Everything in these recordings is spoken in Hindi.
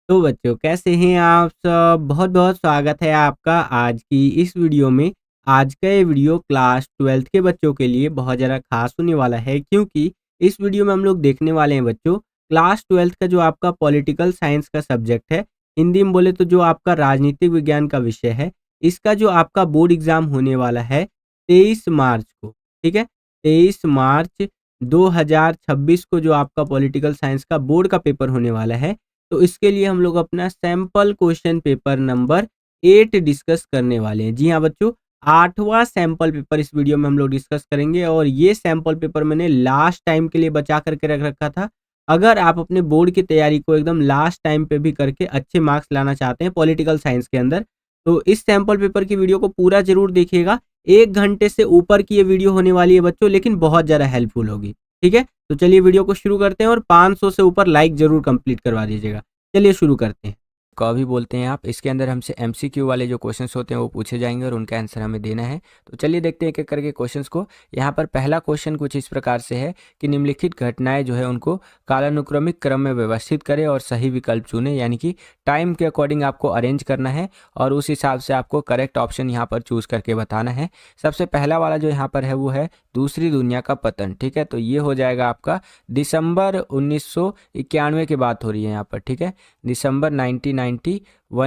तो बच्चों कैसे हैं आप सब? बहुत बहुत स्वागत है आपका आज की इस वीडियो में। आज का ये वीडियो क्लास 12th के बच्चों के लिए बहुत ज़्यादा खास होने वाला है, क्योंकि इस वीडियो में हम लोग देखने वाले हैं बच्चों क्लास 12th का जो आपका पॉलिटिकल साइंस का सब्जेक्ट है, हिंदी में बोले तो जो आपका राजनीतिक विज्ञान का विषय है, इसका जो आपका बोर्ड एग्जाम होने वाला है 23 मार्च को। ठीक है, 23 मार्च 2026 को जो आपका पॉलिटिकल साइंस का बोर्ड का पेपर होने वाला है। तो इसके लिए हम लोग अपना sample question paper number 8 discuss करने वाले हैं। जी हाँ बच्चों, 8वां सैंपल पेपर इस वीडियो में हम लोग डिस्कस करेंगे और ये सैंपल पेपर मैंने लास्ट टाइम के लिए बचा करके रख रखा था। अगर आप अपने बोर्ड की तैयारी को एकदम लास्ट टाइम पे भी करके अच्छे मार्क्स लाना चाहते हैं पॉलिटिकल साइंस के अंदर, तो इस सैंपल पेपर की वीडियो को पूरा जरूर देखिएगा। 1 घंटे से ऊपर की ये वीडियो होने वाली है बच्चों, लेकिन बहुत ज़्यादा हेल्पफुल होगी। ठीक है, तो चलिए वीडियो को शुरू करते हैं और 500 से ऊपर लाइक जरूर कंप्लीट करवा दीजिएगा। चलिए शुरू करते हैं। का भी बोलते हैं आप। इसके अंदर हमसे एमसीक्यू वाले जो क्वेश्चंस होते हैं वो पूछे जाएंगे और उनका आंसर हमें देना है। तो चलिए देखते हैं एक एक करके क्वेश्चंस को। यहाँ पर पहला क्वेश्चन कुछ इस प्रकार से है कि निम्नलिखित घटनाएं जो है उनको कालानुक्रमिक क्रम में व्यवस्थित करें और सही विकल्प चुने, यानी कि टाइम के अकॉर्डिंग आपको अरेंज करना है और उस हिसाब से आपको करेक्ट ऑप्शन यहाँ पर चूज करके बताना है। सबसे पहला वाला जो यहाँ पर है वो है दूसरी दुनिया का पतन। ठीक है, तो ये हो जाएगा आपका दिसंबर 1991 की बात हो रही है यहाँ पर। ठीक है, दिसंबर 1991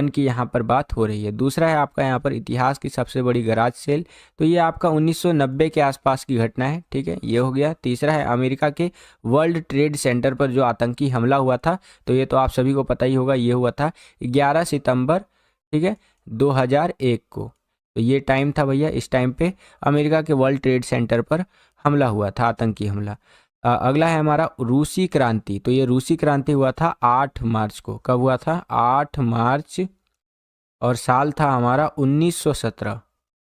की यहाँ पर बात हो रही है। दूसरा है आपका यहाँ पर इतिहास की सबसे बड़ी गैराज सेल, तो ये आपका 1990 के आसपास की घटना है। ठीक है, ये हो गया। तीसरा है अमेरिका के वर्ल्ड ट्रेड सेंटर पर जो आतंकी हमला हुआ था, तो ये तो आप सभी को पता ही होगा, ये हुआ था 11 सितंबर, ठीक है, 2001 को। तो ये टाइम था भैया, इस टाइम पे अमेरिका के वर्ल्ड ट्रेड सेंटर पर हमला हुआ था, आतंकी हमला। अगला है हमारा रूसी क्रांति, तो ये रूसी क्रांति हुआ था 8 मार्च को। कब हुआ था? 8 मार्च, और साल था हमारा 1917।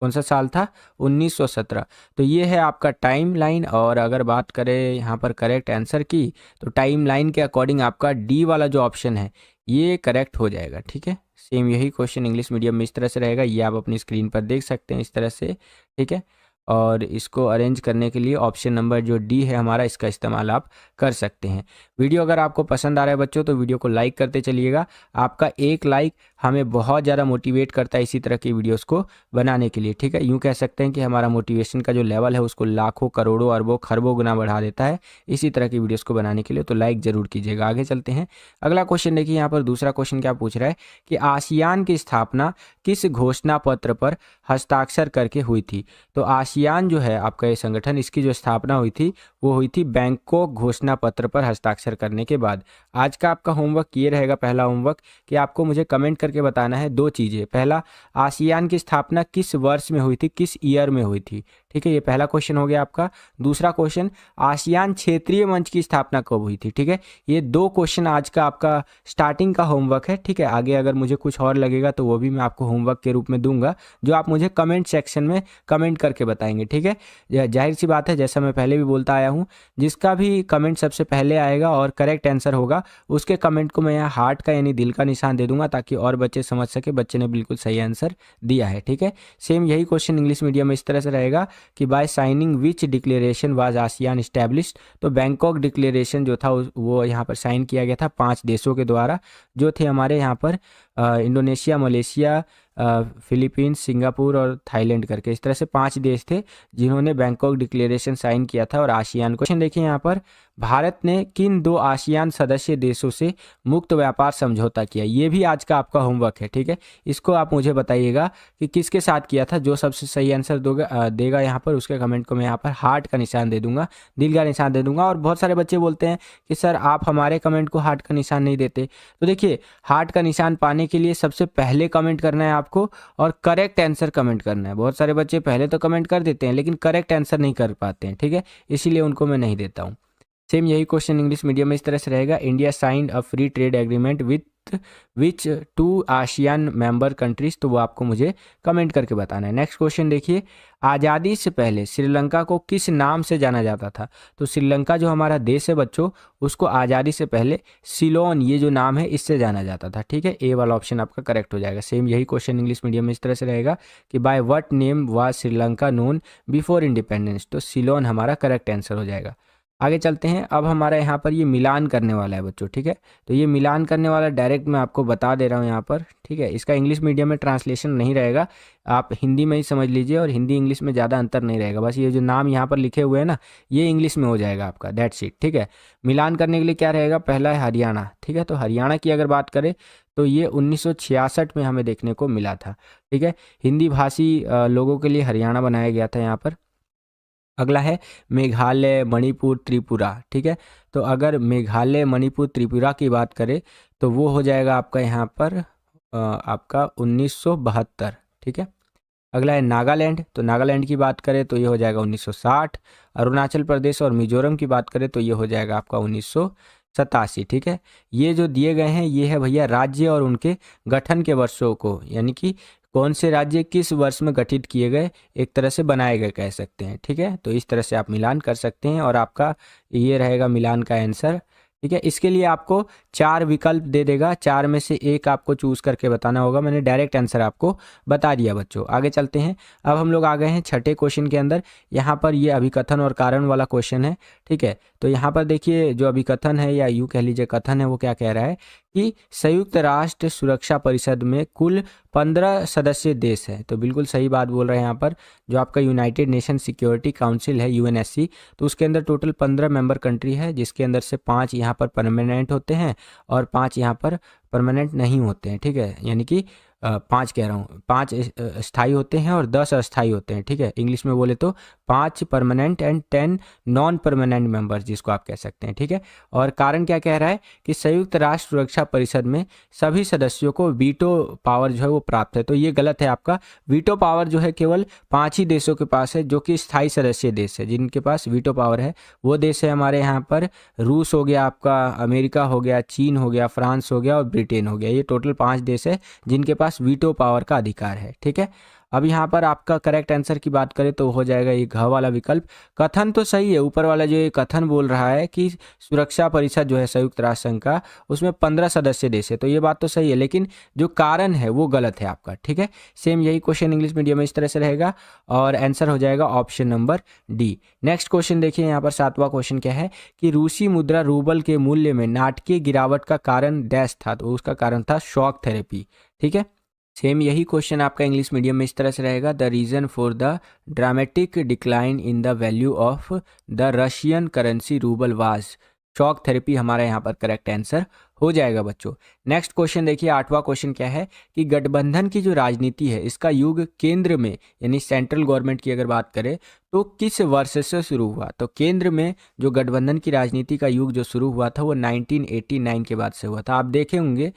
कौन सा साल था? 1917। तो ये है आपका टाइम लाइन। और अगर बात करें यहाँ पर करेक्ट आंसर की, तो टाइम लाइन के अकॉर्डिंग आपका डी वाला जो ऑप्शन है ये करेक्ट हो जाएगा। ठीक है, सेम यही क्वेश्चन इंग्लिश मीडियम में इस तरह से रहेगा, ये आप अपनी स्क्रीन पर देख सकते हैं इस तरह से। ठीक है, और इसको अरेंज करने के लिए ऑप्शन नंबर जो डी है हमारा, इसका इस्तेमाल आप कर सकते हैं। वीडियो अगर आपको पसंद आ रहा है बच्चों तो वीडियो को लाइक करते चलिएगा। आपका एक लाइक हमें बहुत ज़्यादा मोटिवेट करता है इसी तरह की वीडियोस को बनाने के लिए। ठीक है, यूँ कह सकते हैं कि हमारा मोटिवेशन का जो लेवल है उसको लाखों करोड़ों अरबों खरबों गुना बढ़ा देता है इसी तरह की वीडियोस को बनाने के लिए। तो लाइक ज़रूर कीजिएगा। आगे चलते हैं। अगला क्वेश्चन देखिए, यहाँ पर दूसरा क्वेश्चन क्या पूछ रहा है कि आसियान की स्थापना किस घोषणा पत्र पर हस्ताक्षर करके हुई थी? तो आसियान जो है आपका ये संगठन, इसकी जो स्थापना हुई थी वो हुई थी बैंकॉक घोषणा पत्र पर हस्ताक्षर करने के बाद। आज का आपका होमवर्क ये रहेगा, पहला होमवर्क, कि आपको मुझे कमेंट करके बताना है दो चीज़ें। पहला, आसियान की स्थापना किस वर्ष में हुई थी, किस ईयर में हुई थी? ठीक है, ये पहला क्वेश्चन हो गया आपका। दूसरा क्वेश्चन, आसियान क्षेत्रीय मंच की स्थापना कब हुई थी? ठीक है, ये दो क्वेश्चन आज का आपका स्टार्टिंग का होमवर्क है। ठीक है, आगे अगर मुझे कुछ और लगेगा तो वो भी मैं आपको होमवर्क के रूप में दूंगा, जो आप मुझे कमेंट सेक्शन में कमेंट करके बताएंगे। ठीक है, जाहिर सी बात है, जैसा मैं पहले भी बोलता आया हूँ, जिसका भी कमेंट सबसे पहले आएगा और करेक्ट आंसर होगा उसके कमेंट को मैं यहाँ हार्ट का यानी दिल का निशान दे दूंगा, ताकि और बच्चे समझ सके बच्चे ने बिल्कुल सही आंसर दिया है। ठीक है, सेम यही क्वेश्चन इंग्लिश मीडियम में इस तरह से रहेगा कि by signing which declaration was ASEAN established. तो बैंकॉक डिक्लेरेशन जो था वो यहाँ पर साइन किया गया था 5 देशों के द्वारा, जो थे हमारे यहाँ पर इंडोनेशिया, मलेशिया, फिलीपींस, सिंगापुर और थाईलैंड करके, इस तरह से 5 देश थे जिन्होंने बैंकॉक डिक्लेरेशन साइन किया था। और आसियान क्वेश्चन देखिए यहाँ पर, भारत ने किन 2 आसियान सदस्य देशों से मुक्त व्यापार समझौता किया? ये भी आज का आपका होमवर्क है। ठीक है, इसको आप मुझे बताइएगा कि किसके साथ किया था। जो सबसे सही आंसर देगा यहाँ पर उसके कमेंट को मैं यहाँ पर हार्ट का निशान दे दूंगा, दिल का निशान दे दूंगा। और बहुत सारे बच्चे बोलते हैं कि सर आप हमारे कमेंट को हार्ट का निशान नहीं देते। तो देखिए, हार्ट का निशान पाने के लिए सबसे पहले कमेंट करना है आपको और करेक्ट आंसर कमेंट करना है। बहुत सारे बच्चे पहले तो कमेंट कर देते हैं लेकिन करेक्ट आंसर नहीं कर पाते हैं। ठीक है, इसीलिए उनको मैं नहीं देता हूँ। सेम यही क्वेश्चन इंग्लिश मीडियम में इस तरह से रहेगा, India signed a free trade agreement with which 2 ASEAN member countries. तो वो आपको मुझे कमेंट करके बताना है। नेक्स्ट क्वेश्चन देखिए, आज़ादी से पहले श्रीलंका को किस नाम से जाना जाता था? तो श्रीलंका जो हमारा देश है बच्चों, उसको आज़ादी से पहले सिलोन, ये जो नाम है, इससे जाना जाता था। ठीक है, ए वाला ऑप्शन आपका करेक्ट हो जाएगा। सेम यही क्वेश्चन इंग्लिश मीडियम में इस तरह से रहेगा कि by what name was Sri Lanka known before independence. तो सिलोन हमारा करेक्ट आंसर हो जाएगा। आगे चलते हैं। अब हमारा यहाँ पर ये मिलान करने वाला है बच्चों, ठीक है। तो ये मिलान करने वाला डायरेक्ट मैं आपको बता दे रहा हूँ यहाँ पर, ठीक है। इसका इंग्लिश मीडियम में ट्रांसलेशन नहीं रहेगा, आप हिंदी में ही समझ लीजिए, और हिंदी इंग्लिश में ज़्यादा अंतर नहीं रहेगा। बस ये जो नाम यहाँ पर लिखे हुए हैं ना, ये इंग्लिश में हो जाएगा आपका, दैट्स इट, ठीक है। मिलान करने के लिए क्या रहेगा, पहला है हरियाणा, ठीक है। तो हरियाणा की अगर बात करें तो ये 1966 में हमें देखने को मिला था, ठीक है। हिंदी भाषी लोगों के लिए हरियाणा बनाया गया था यहाँ पर। अगला है मेघालय, मणिपुर, त्रिपुरा, ठीक है। तो अगर मेघालय, मणिपुर, त्रिपुरा की बात करें तो वो हो जाएगा आपका यहाँ पर आपका 1972, ठीक है। अगला है नागालैंड, तो नागालैंड की बात करें तो ये हो जाएगा 1960। अरुणाचल प्रदेश और मिजोरम की बात करें तो ये हो जाएगा आपका 1987, ठीक है। ये जो दिए गए हैं ये है भैया राज्य और उनके गठन के वर्षों को, यानी कि कौन से राज्य किस वर्ष में गठित किए गए, एक तरह से बनाए गए कह सकते हैं, ठीक है। तो इस तरह से आप मिलान कर सकते हैं और आपका ये रहेगा मिलान का आंसर, ठीक है। इसके लिए आपको 4 विकल्प दे देगा, 4 में से एक आपको चूज करके बताना होगा। मैंने डायरेक्ट आंसर आपको बता दिया बच्चों। आगे चलते हैं। अब हम लोग आ गए हैं छठे क्वेश्चन के अंदर। यहाँ पर ये अभिकथन और कारण वाला क्वेश्चन है, ठीक है। तो यहाँ पर देखिए जो अभिकथन है या यूँ कह लीजिए कथन है, वो क्या कह रहा है कि संयुक्त राष्ट्र सुरक्षा परिषद में कुल 15 सदस्य देश हैं। तो बिल्कुल सही बात बोल रहे हैं यहाँ पर। जो आपका यूनाइटेड नेशन सिक्योरिटी काउंसिल है, यूएनएससी, तो उसके अंदर टोटल 15 मेंबर कंट्री है, जिसके अंदर से 5 यहाँ पर परमानेंट होते हैं और 5 यहाँ पर परमानेंट नहीं होते हैं, ठीक है। यानी कि 5 कह रहा हूँ, 5 स्थायी होते हैं और 10 अस्थायी होते हैं, ठीक है। इंग्लिश में बोले तो 5 permanent and 10 non permanent members, जिसको आप कह सकते हैं, ठीक है। और कारण क्या कह रहा है कि संयुक्त राष्ट्र सुरक्षा परिषद में सभी सदस्यों को वीटो पावर जो है वो प्राप्त है। तो ये गलत है आपका। वीटो पावर जो है केवल 5 ही देशों के पास है, जो कि स्थायी सदस्य देश है जिनके पास वीटो पावर है। वो देश है हमारे यहाँ पर रूस हो गया, आपका अमेरिका हो गया, चीन हो गया, फ्रांस हो गया और ब्रिटेन हो गया। ये टोटल 5 देश है जिनके पास वीटो पावर का अधिकार है, ठीक है। अब यहाँ पर आपका करेक्ट आंसर की बात करें तो हो जाएगा ये घ वाला विकल्प। कथन तो सही है, ऊपर वाला जो ये कथन बोल रहा है कि सुरक्षा परिषद जो है संयुक्त राष्ट्र संघ का, उसमें 15 सदस्य देश है, तो ये बात तो सही है, लेकिन जो कारण है वो गलत है आपका, ठीक है। सेम यही क्वेश्चन इंग्लिश मीडियम में इस तरह से रहेगा और आंसर हो जाएगा option number D. Next question देखिए, यहाँ पर 7वां क्वेश्चन क्या है कि रूसी मुद्रा रूबल के मूल्य में नाटकीय गिरावट का कारण डैश था, तो उसका कारण था शॉक थेरेपी, ठीक है। सेम यही क्वेश्चन आपका इंग्लिश मीडियम में इस तरह से रहेगा, the reason for the dramatic decline in the value of the Russian currency rouble was shock therapy, हमारा यहाँ पर करेक्ट आंसर हो जाएगा बच्चों। नेक्स्ट क्वेश्चन देखिए, 8वां क्वेश्चन क्या है कि गठबंधन की जो राजनीति है इसका युग केंद्र में, यानी सेंट्रल गवर्नमेंट की अगर बात करें तो किस वर्ष से शुरू हुआ। तो केंद्र में जो गठबंधन की राजनीति का युग जो शुरू हुआ था वो 1989 के बाद से हुआ था। आप देखे होंगे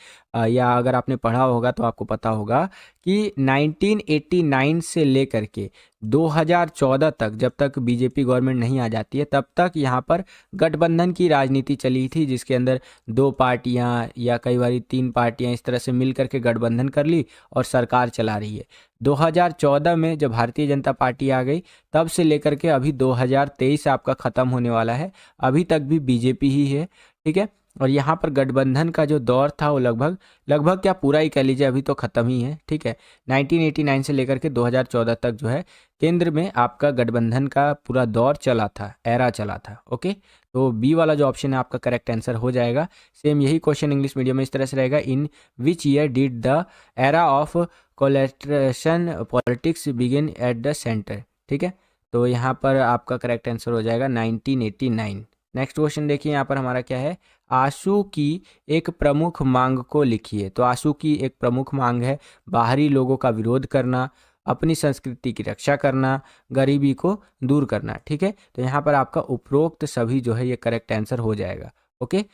या अगर आपने पढ़ा होगा तो आपको पता होगा कि 1989 से लेकर के 2014 तक, जब तक बीजेपी गवर्नमेंट नहीं आ जाती है, तब तक यहाँ पर गठबंधन की राजनीति चली थी, जिसके अंदर 2 पार्टियाँ या कई बार 3 पार्टियाँ इस तरह से मिल करके गठबंधन कर ली और सरकार चला रही है। 2014 में जब भारतीय जनता पार्टी आ गई, तब से लेकर के अभी 2023 आपका ख़त्म होने वाला है, अभी तक भी बीजेपी ही है, ठीक है। और यहाँ पर गठबंधन का जो दौर था वो लगभग क्या पूरा ही कह लीजिए, अभी तो ख़त्म ही है, ठीक है। 1989 से लेकर के 2014 तक जो है केंद्र में आपका गठबंधन का पूरा दौर चला था, एरा चला था, ओके। तो बी वाला जो ऑप्शन है आपका करेक्ट आंसर हो जाएगा। सेम यही क्वेश्चन इंग्लिश मीडियम में इस तरह से रहेगा, in which year did the era of coalition politics begin at the centre, ठीक है। तो यहाँ पर आपका करेक्ट आंसर हो जाएगा 1989। नेक्स्ट क्वेश्चन देखिए, यहाँ पर हमारा क्या है, आशु की एक प्रमुख मांग को लिखिए। तो आशु की एक प्रमुख मांग है बाहरी लोगों का विरोध करना, अपनी संस्कृति की रक्षा करना, गरीबी को दूर करना, ठीक है। तो यहाँ पर आपका उपरोक्त सभी जो है ये करेक्ट आंसर हो जाएगा, ओके।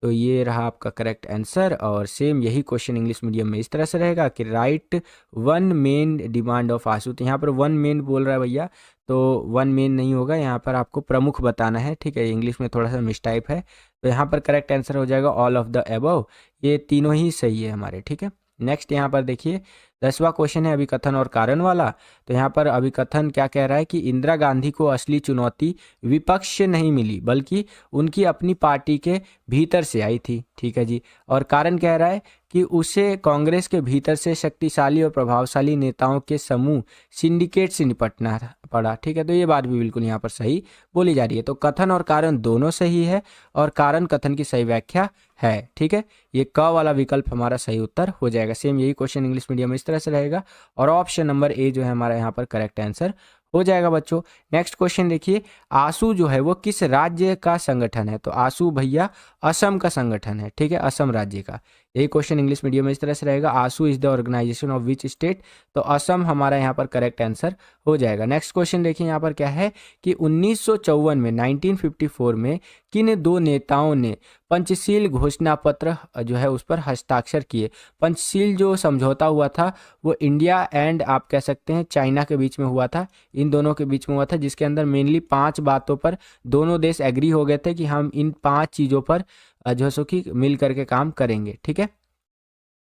तो ये रहा आपका करेक्ट आंसर। और सेम यही क्वेश्चन इंग्लिश मीडियम में इस तरह से रहेगा कि write one main demand of AASU. तो यहाँ पर वन मेन बोल रहा है भैया, तो वन मेन नहीं होगा, यहाँ पर आपको प्रमुख बताना है, ठीक है। इंग्लिश में थोड़ा सा मिसटाइप है, तो यहाँ पर करेक्ट आंसर हो जाएगा ऑल ऑफ द अबव। ये तीनों ही सही है हमारे, ठीक है। नेक्स्ट यहाँ पर देखिए, 10वां क्वेश्चन है अभिकथन और कारण वाला। तो यहाँ पर अभिकथन क्या कह रहा है कि इंदिरा गांधी को असली चुनौती विपक्ष से नहीं मिली बल्कि उनकी अपनी पार्टी के भीतर से आई थी। ठीक है जी। और कारण कह रहा है कि उसे कांग्रेस के भीतर से शक्तिशाली और प्रभावशाली नेताओं के समूह सिंडिकेट से निपटना पड़ा। ठीक है, तो ये बात भी बिल्कुल यहाँ पर सही बोली जा रही है। तो कथन और कारण दोनों सही है और कारण कथन की सही व्याख्या है। ठीक है, ये क वाला विकल्प हमारा सही उत्तर हो जाएगा। सेम यही क्वेश्चन इंग्लिश मीडियम में इस तरह से रहेगा और ऑप्शन नंबर ए जो है हमारा यहाँ पर करेक्ट आंसर हो जाएगा बच्चों। नेक्स्ट क्वेश्चन देखिए, आसू जो है वो किस राज्य का संगठन है? तो आसू भैया असम का संगठन है। ठीक है, असम राज्य का। यही क्वेश्चन इंग्लिश मीडियम में इस तरह से रहेगा, AASU is the organisation of which state? तो असम हमारा यहाँ पर करेक्ट आंसर हो जाएगा। नेक्स्ट क्वेश्चन देखिए यहाँ पर क्या है कि 1954 में 1954 में किन दो नेताओं ने पंचशील घोषणा पत्र जो है उस पर हस्ताक्षर किए? पंचशील जो समझौता हुआ था वो इंडिया एंड आप कह सकते हैं चाइना के बीच में हुआ था, इन दोनों के बीच में हुआ था, जिसके अंदर मेनली 5 बातों पर दोनों देश एग्री हो गए थे कि हम इन 5 चीज़ों पर जो है सो कि मिल करके काम करेंगे। ठीक है,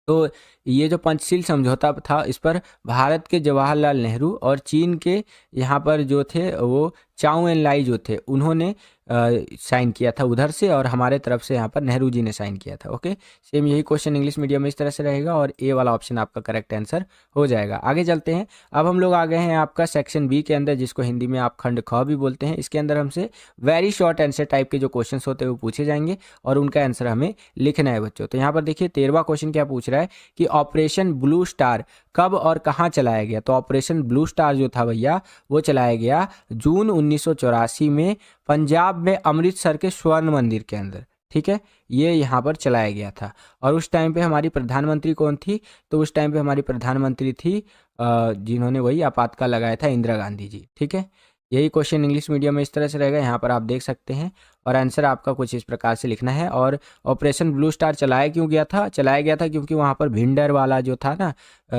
तो ये जो पंचशील समझौता था इस पर भारत के जवाहरलाल नेहरू और चीन के यहाँ पर जो थे वो चाउ एन लाई जो थे उन्होंने साइन किया था उधर से, और हमारे तरफ से यहाँ पर नेहरू जी ने साइन किया था। ओके, सेम यही क्वेश्चन इंग्लिश मीडियम में इस तरह से रहेगा और ए वाला ऑप्शन आपका करेक्ट आंसर हो जाएगा। आगे चलते हैं, अब हम लोग आ गए हैं आपका सेक्शन बी के अंदर, जिसको हिंदी में आप खंड ख भी बोलते हैं। इसके अंदर हमसे वेरी शॉर्ट आंसर टाइप के जो क्वेश्चन होते हैं वो पूछे जाएंगे और उनका आंसर हमें लिखना है बच्चों। तो यहाँ पर देखिए 13वां क्वेश्चन क्या पूछ रहा है कि ऑपरेशन ब्लू स्टार कब और कहाँ चलाया गया? तो ऑपरेशन ब्लू स्टार जो था भैया वो चलाया गया जून 1984 में पंजाब में अमृतसर के स्वर्ण मंदिर के अंदर। ठीक है, ये यहाँ पर चलाया गया था। और उस टाइम पे हमारी प्रधानमंत्री कौन थी? तो उस टाइम पे हमारी प्रधानमंत्री थी जिन्होंने वही आपातकाल लगाया था, इंदिरा गांधी जी। ठीक है, यही क्वेश्चन इंग्लिश मीडियम में इस तरह से रहेगा, यहाँ पर आप देख सकते हैं और आंसर आपका कुछ इस प्रकार से लिखना है। और ऑपरेशन ब्लू स्टार चलाया क्यों गया था? चलाया गया था क्योंकि वहाँ पर भिंडर वाला जो था ना,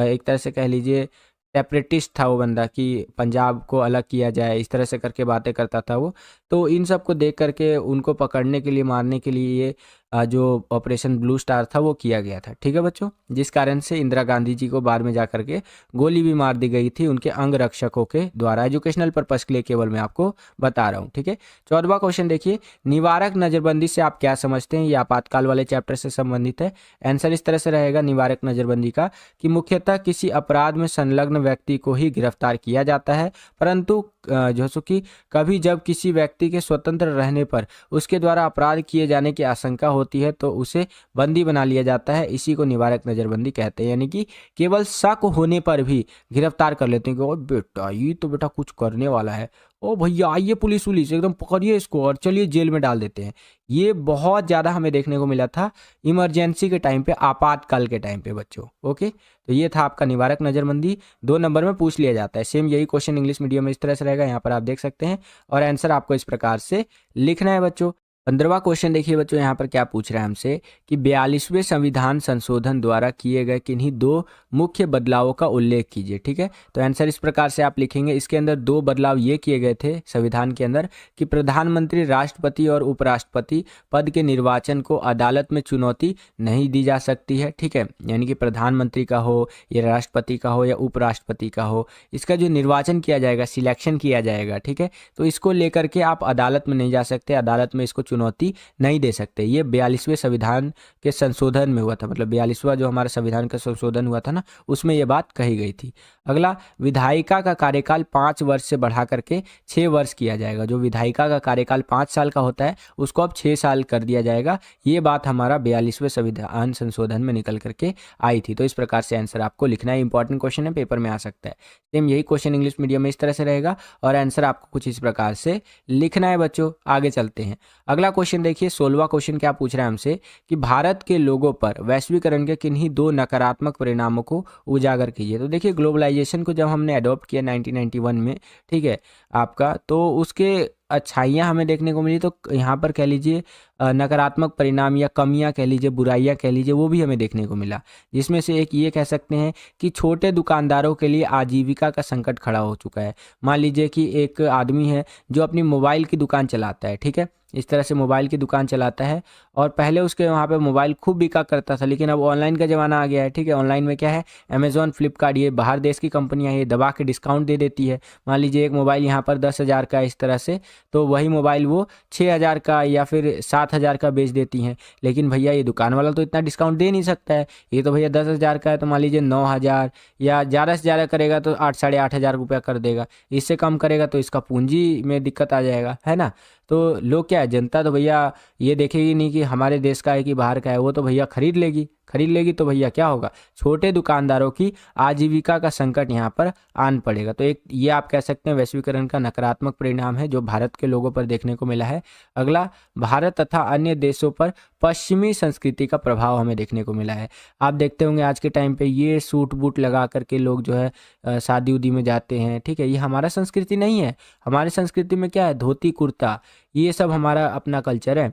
एक तरह से कह लीजिए सेपरेटिस्ट था वो बंदा, कि पंजाब को अलग किया जाए, इस तरह से करके बातें करता था वो। तो इन सब को देख करके उनको पकड़ने के लिए, मारने के लिए ये जो ऑपरेशन ब्लू स्टार था वो किया गया था। ठीक है बच्चों, जिस कारण से इंदिरा गांधी जी को बाद में जा करके गोली भी मार दी गई थी उनके अंग रक्षकों के द्वारा। एजुकेशनल पर्पस के लिए केवल मैं आपको बता रहा हूँ। ठीक है, 14वां क्वेश्चन देखिए, निवारक नजरबंदी से आप क्या समझते हैं? ये आपातकाल वाले चैप्टर से संबंधित है। आंसर इस तरह से रहेगा निवारक नजरबंदी का कि मुख्यतः किसी अपराध में संलग्न व्यक्ति को ही गिरफ्तार किया जाता है, परंतु जो सो कि कभी जब किसी व्यक्ति के स्वतंत्र रहने पर उसके द्वारा अपराध किए जाने की आशंका होती है तो उसे बंदी बना लिया जाता है। इसी को निवारक नजरबंदी कहते हैं, यानी कि केवल शक होने पर भी गिरफ्तार कर लेते हैं कि ओ बेटा ये तो बेटा कुछ करने वाला है, ओ भैया आइए पुलिस वुलिस एकदम पकड़िए इसको और चलिए जेल में डाल देते हैं। ये बहुत ज़्यादा हमें देखने को मिला था इमरजेंसी के टाइम पे, आपातकाल के टाइम पे बच्चों। ओके, तो ये था आपका निवारक नजरबंदी, 2 नंबर में पूछ लिया जाता है। सेम यही क्वेश्चन इंग्लिश मीडियम में इस तरह से रहेगा, यहाँ पर आप देख सकते हैं और आंसर आपको इस प्रकार से लिखना है बच्चों। 15वां क्वेश्चन देखिए बच्चों, यहाँ पर क्या पूछ रहा है हमसे कि 42वें संविधान संशोधन द्वारा किए गए किन्हीं 2 मुख्य बदलावों का उल्लेख कीजिए। ठीक है, तो आंसर इस प्रकार से आप लिखेंगे। इसके अंदर 2 बदलाव ये किए गए थे संविधान के अंदर कि प्रधानमंत्री, राष्ट्रपति और उपराष्ट्रपति पद के निर्वाचन को अदालत में चुनौती नहीं दी जा सकती है। ठीक है, यानी कि प्रधानमंत्री का हो या राष्ट्रपति का हो या उपराष्ट्रपति का हो, इसका जो निर्वाचन किया जाएगा, सिलेक्शन किया जाएगा, ठीक है, तो इसको लेकर के आप अदालत में नहीं जा सकते, अदालत में इसको चुनौती नहीं दे सकते। ये 42वें संविधान के संशोधन में हुआ था, मतलब 42वां जो हमारा संविधान का संशोधन हुआ था ना, उसमें ये बात कही गई थी। अगला, विधायिका का कार्यकाल 5 वर्ष से बढ़ा करके 6 वर्ष किया जाएगा। जो विधायिका का कार्यकाल 5 साल का होता है उसको अब 6 साल कर दिया जाएगा। ये बात हमारा 42वें संविधान संशोधन में निकल करके आई थी। तो इस प्रकार से आंसर आपको लिखना है। इंपॉर्टेंट क्वेश्चन है, पेपर में आ सकता है। सेम यही क्वेश्चन इंग्लिश मीडियम में इस तरह से रहेगा और आंसर आपको कुछ इस प्रकार से लिखना है बच्चों। आगे चलते हैं, अगला क्वेश्चन देखिए, 16वां क्वेश्चन क्या पूछ रहा है हमसे कि भारत के लोगों पर वैश्वीकरण के किन्हीं 2 नकारात्मक परिणामों को उजागर कीजिए। तो देखिए, ग्लोबलाइजेशन को जब हमने अडॉप्ट किया 1991 में, ठीक है आपका, तो उसके अच्छाइयाँ हमें देखने को मिली, तो यहाँ पर कह लीजिए नकारात्मक परिणाम या कमियाँ कह लीजिए, बुराइयाँ कह लीजिए, वो भी हमें देखने को मिला। जिसमें से एक ये कह सकते हैं कि छोटे दुकानदारों के लिए आजीविका का संकट खड़ा हो चुका है। मान लीजिए कि एक आदमी है जो अपनी मोबाइल की दुकान चलाता है, ठीक है, इस तरह से मोबाइल की दुकान चलाता है। और पहले उसके वहाँ पे मोबाइल खूब बिका करता था, लेकिन अब ऑनलाइन का ज़माना आ गया है। ठीक है, ऑनलाइन में क्या है, अमेज़ॉन, फ्लिपकार्ट, ये बाहर देश की कंपनियाँ ये दबा के डिस्काउंट दे देती है। मान लीजिए एक मोबाइल यहाँ पर 10,000 का है इस तरह से, तो वही मोबाइल वो 6,000 का या फिर 7,000 का बेच देती हैं। लेकिन भैया ये दुकान वाला तो इतना डिस्काउंट दे नहीं सकता है। ये तो भैया 10,000 का है तो मान लीजिए 9,000 या ज़्यादा से ज़्यादा करेगा तो 8 साढ़े 8,000 रुपया कर देगा। इससे कम करेगा तो इसका पूंजी में दिक्कत आ जाएगा, है ना। तो लोग क्या है, जनता तो भैया ये देखेगी नहीं कि हमारे देश का है कि बाहर का है, वो तो भैया खरीद लेगी तो भैया क्या होगा, छोटे दुकानदारों की आजीविका का संकट यहाँ पर आन पड़ेगा। तो एक ये आप कह सकते हैं वैश्वीकरण का नकारात्मक परिणाम है जो भारत के लोगों पर देखने को मिला है। अगला, भारत तथा अन्य देशों पर पश्चिमी संस्कृति का प्रभाव हमें देखने को मिला है। आप देखते होंगे आज के टाइम पे ये सूट बूट लगा करके लोग जो है शादी उदी में जाते हैं। ठीक है, ये हमारा संस्कृति नहीं है। हमारी संस्कृति में क्या है, धोती कुर्ता, ये सब हमारा अपना कल्चर है।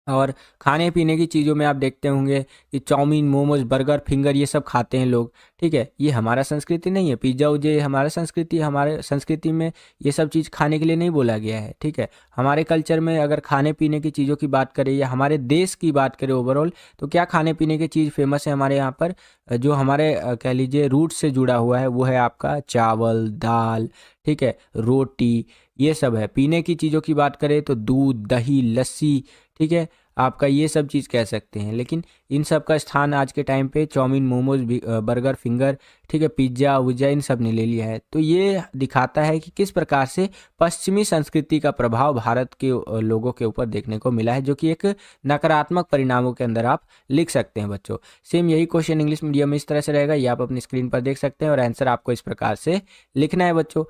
और खाने पीने की चीज़ों में आप देखते होंगे कि चाउमीन, मोमोज, बर्गर, फिंगर ये सब खाते हैं लोग। ठीक है, ये हमारा संस्कृति नहीं है। पिज्ज़ा उज्जा ये हमारा संस्कृति, हमारे संस्कृति में ये सब चीज़ खाने के लिए नहीं बोला गया है। ठीक है, हमारे कल्चर में अगर खाने पीने की चीज़ों की बात करें या हमारे देश की बात करें ओवरऑल, तो क्या खाने पीने की चीज़ फेमस है हमारे यहाँ पर, जो हमारे कह लीजिए रूट से जुड़ा हुआ है, वो है आपका चावल, दाल, ठीक है, रोटी, ये सब है। पीने की चीज़ों की बात करें तो दूध, दही, लस्सी, ठीक है, आपका ये सब चीज़ कह सकते हैं। लेकिन इन सब का स्थान आज के टाइम पे चाउमीन, मोमोज, बर्गर, फिंगर, ठीक है, पिज्ज़ा उज्जा, इन सब ने ले लिया है। तो ये दिखाता है कि किस प्रकार से पश्चिमी संस्कृति का प्रभाव भारत के लोगों के ऊपर देखने को मिला है, जो कि एक नकारात्मक परिणामों के अंदर आप लिख सकते हैं बच्चों। सेम यही क्वेश्चन इंग्लिश मीडियम में इस तरह से रहेगा, ये आप अपनी स्क्रीन पर देख सकते हैं और आंसर आपको इस प्रकार से लिखना है बच्चों।